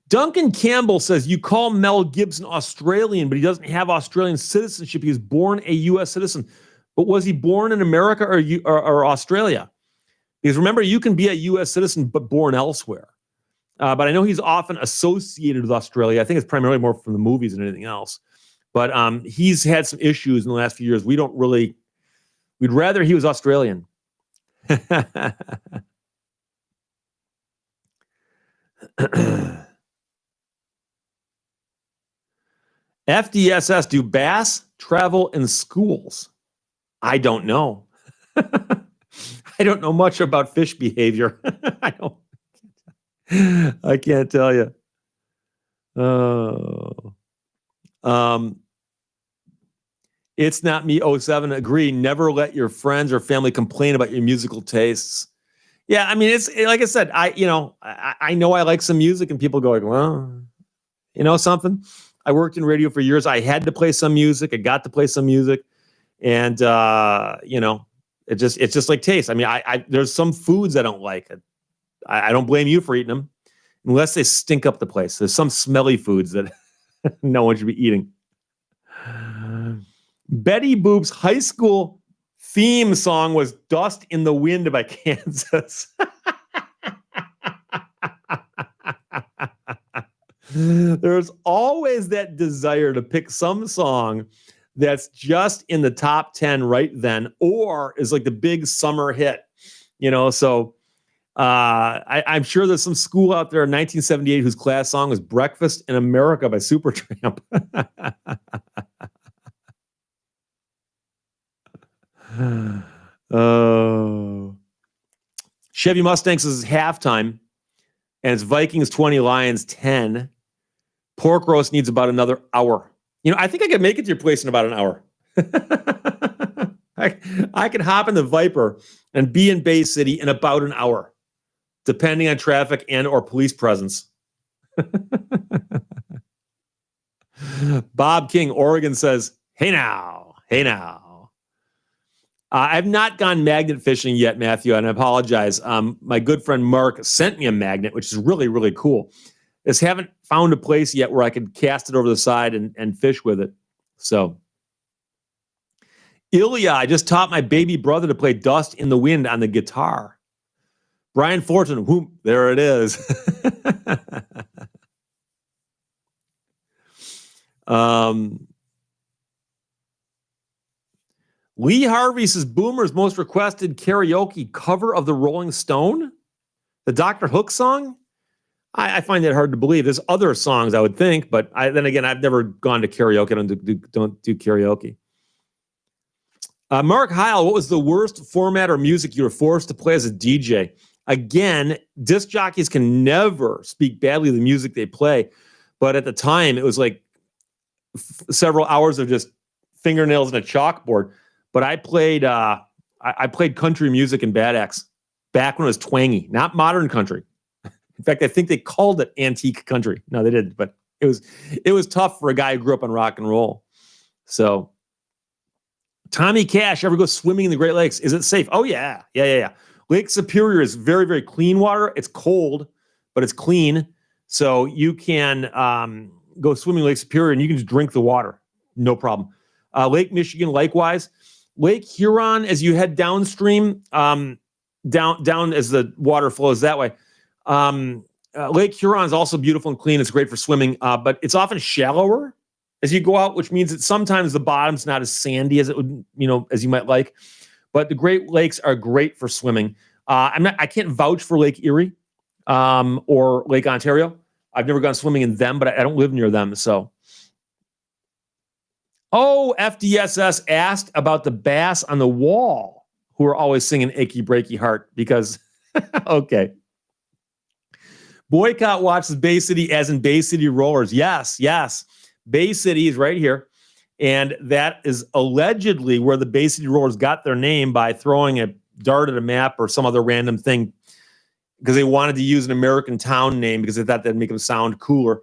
Duncan Campbell says, you call Mel Gibson Australian, but he doesn't have Australian citizenship. He was born a U.S. citizen. But was he born in America or Australia? Because remember, you can be a U.S. citizen but born elsewhere. But I know he's often associated with Australia. I think it's primarily more from the movies than anything else. But he's had some issues in the last few years. We'd rather he was Australian. FDSS, do bass travel in schools? I don't know. I don't know much about fish behavior. I can't tell you. It's not me. 07 agree. Never let your friends or family complain about your musical tastes. Yeah, I mean, it's like I said. I know I like some music, and people go like, well, you know something. I worked in radio for years. I had to play some music. I got to play some music, and it's just like taste. I mean, I there's some foods I don't like. I don't blame you for eating them, unless they stink up the place. There's some smelly foods that no one should be eating. Betty Boop's high school theme song was "Dust in the Wind" by Kansas. There's always that desire to pick some song that's just in the top 10 right then, or is like the big summer hit, so I'm sure there's some school out there in 1978 whose class song was Breakfast in America by Supertramp. Chevy Mustangs is halftime, and it's Vikings 20, Lions 10. Pork roast needs about another hour. I think I could make it to your place in about an hour. I could hop in the Viper and be in Bay City in about an hour, depending on traffic and or police presence. Bob King, Oregon says, hey now. I've not gone magnet fishing yet, Matthew, and I apologize. My good friend Mark sent me a magnet, which is really, really cool. Just haven't found a place yet where I could cast it over the side and fish with it. So, Ilya, I just taught my baby brother to play Dust in the Wind on the guitar. Brian Fortune, whoop, there it is. Lee Harvey says Boomer's most requested karaoke cover of the Rolling Stone, the Dr. Hook song. I find that hard to believe. There's other songs I would think, but then again, I've never gone to karaoke. I don't do karaoke. Mark Heil, what was the worst format or music you were forced to play as a DJ? Again, disc jockeys can never speak badly of the music they play, but at the time, it was like several hours of just fingernails and a chalkboard. But I played country music in Bad Axe back when it was twangy, not modern country. In fact, I think they called it antique country. No, they didn't, but it was tough for a guy who grew up on rock and roll. So, Tommy Cash, ever go swimming in the Great Lakes? Is it safe? Oh, yeah. Lake Superior is very, very clean water. It's cold, but it's clean. So you can go swimming in Lake Superior and you can just drink the water. No problem. Lake Michigan, likewise. Lake Huron, as you head downstream, down as the water flows that way. Lake Huron is also beautiful and clean. It's great for swimming, but it's often shallower as you go out, which means that sometimes the bottom's not as sandy as it would, as you might like. But the Great Lakes are great for swimming. I can't vouch for Lake Erie or Lake Ontario. I've never gone swimming in them, but I don't live near them. So, FDSS asked about the bass on the wall who are always singing "Achy Breaky Heart" because, okay. Boycott watches Bay City as in Bay City Rollers. Yes. Bay City is right here. And that is allegedly where the Bay City Rollers got their name by throwing a dart at a map or some other random thing because they wanted to use an American town name because they thought that'd make them sound cooler.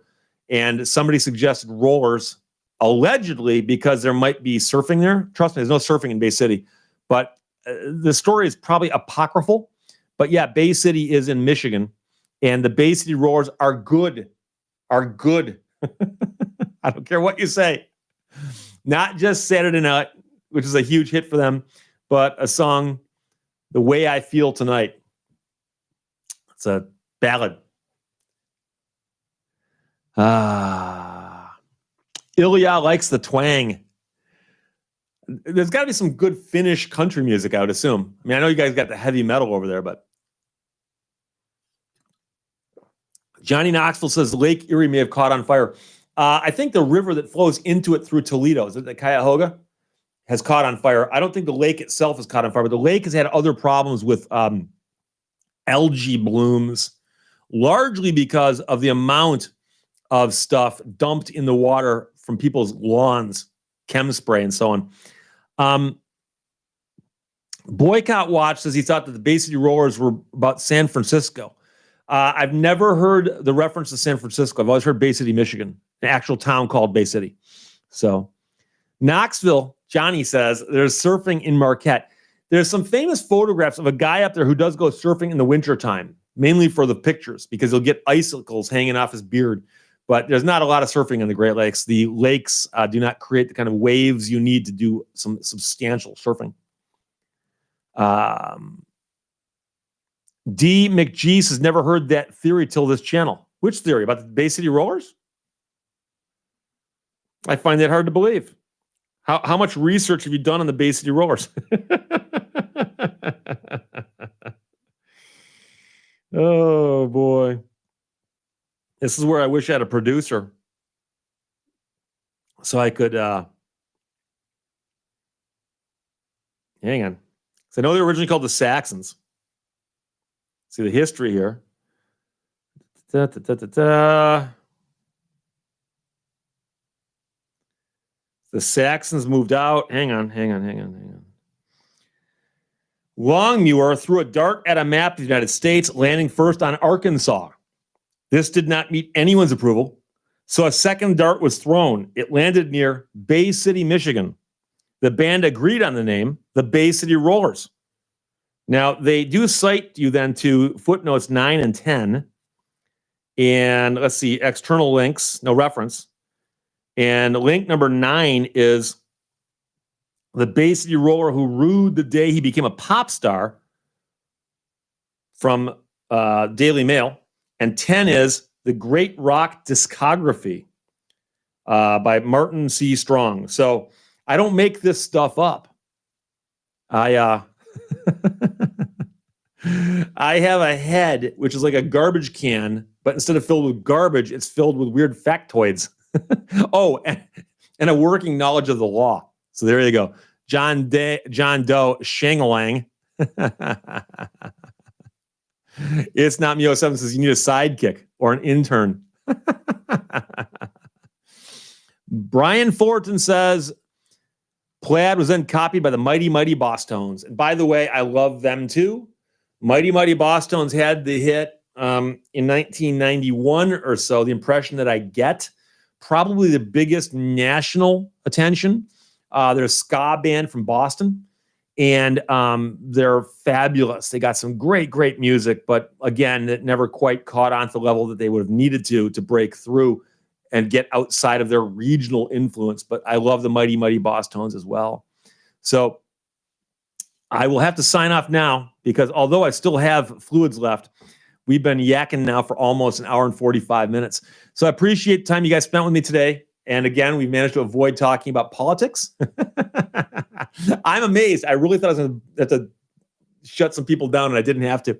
And somebody suggested Rollers, allegedly because there might be surfing there. Trust me, there's no surfing in Bay City. But the story is probably apocryphal. But yeah, Bay City is in Michigan. And the Bay City Rollers are good. I don't care what you say. Not just Saturday Night, which is a huge hit for them, but a song, The Way I Feel Tonight. It's a ballad. Ilya likes the twang. There's got to be some good Finnish country music, I would assume. I mean, I know you guys got the heavy metal over there, but Johnny Knoxville says Lake Erie may have caught on fire. I think the river that flows into it through Toledo, is it the Cuyahoga, has caught on fire. I don't think the lake itself has caught on fire, but the lake has had other problems with algae blooms, largely because of the amount of stuff dumped in the water from people's lawns, chem spray and so on. Boycott Watch says he thought that the Bay City Rollers were about San Francisco. I've never heard the reference to San Francisco. I've always heard Bay City, Michigan, an actual town called Bay City. So Knoxville, Johnny says, there's surfing in Marquette. There's some famous photographs of a guy up there who does go surfing in the wintertime, mainly for the pictures, because he'll get icicles hanging off his beard. But there's not a lot of surfing in the Great Lakes. The lakes do not create the kind of waves you need to do some substantial surfing. D. McGeese has never heard that theory till this channel. Which theory? About the Bay City Rollers? I find that hard to believe. How much research have you done on the Bay City Rollers? Oh, boy. This is where I wish I had a producer so I could hang on. So I know they're originally called the Saxons. See the history here. The Saxons moved out. Hang on. Longmuir threw a dart at a map of the United States, landing first on Arkansas. This did not meet anyone's approval, so a second dart was thrown. It landed near Bay City, Michigan. The band agreed on the name, the Bay City Rollers. Now, they do cite you then to footnotes 9 and 10. And let's see, external links, no reference. And link number 9 is the Bay City Roller who rued the day he became a pop star from Daily Mail. And 10 is the Great Rock Discography by Martin C. Strong. So I don't make this stuff up. I I have a head which is like a garbage can, but instead of filled with garbage, it's filled with weird factoids. Oh, and a working knowledge of the law. So there you go. John Doe, Shangalang. It's not me 07 says you need a sidekick or an intern. Brian Fullerton says Plaid was then copied by the Mighty Mighty Boss Tones. And by the way, I love them too. Mighty Mighty Boss Tones had the hit in 1991 or so. The impression that I get, probably the biggest national attention. They're a ska band from Boston, and they're fabulous. They got some great, great music, but again, it never quite caught on to the level that they would have needed to break through and get outside of their regional influence. But I love the Mighty Mighty Boss Tones as well. So I will have to sign off now because although I still have fluids left, we've been yakking now for almost an hour and 45 minutes. So I appreciate the time you guys spent with me today. And again, we've managed to avoid talking about politics. I'm amazed. I really thought I was going to have to shut some people down, and I didn't have to.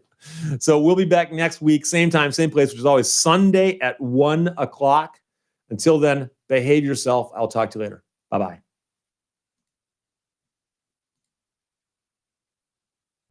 So we'll be back next week, same time, same place, which is always Sunday at 1 o'clock. Until then, behave yourself. I'll talk to you later. Bye-bye.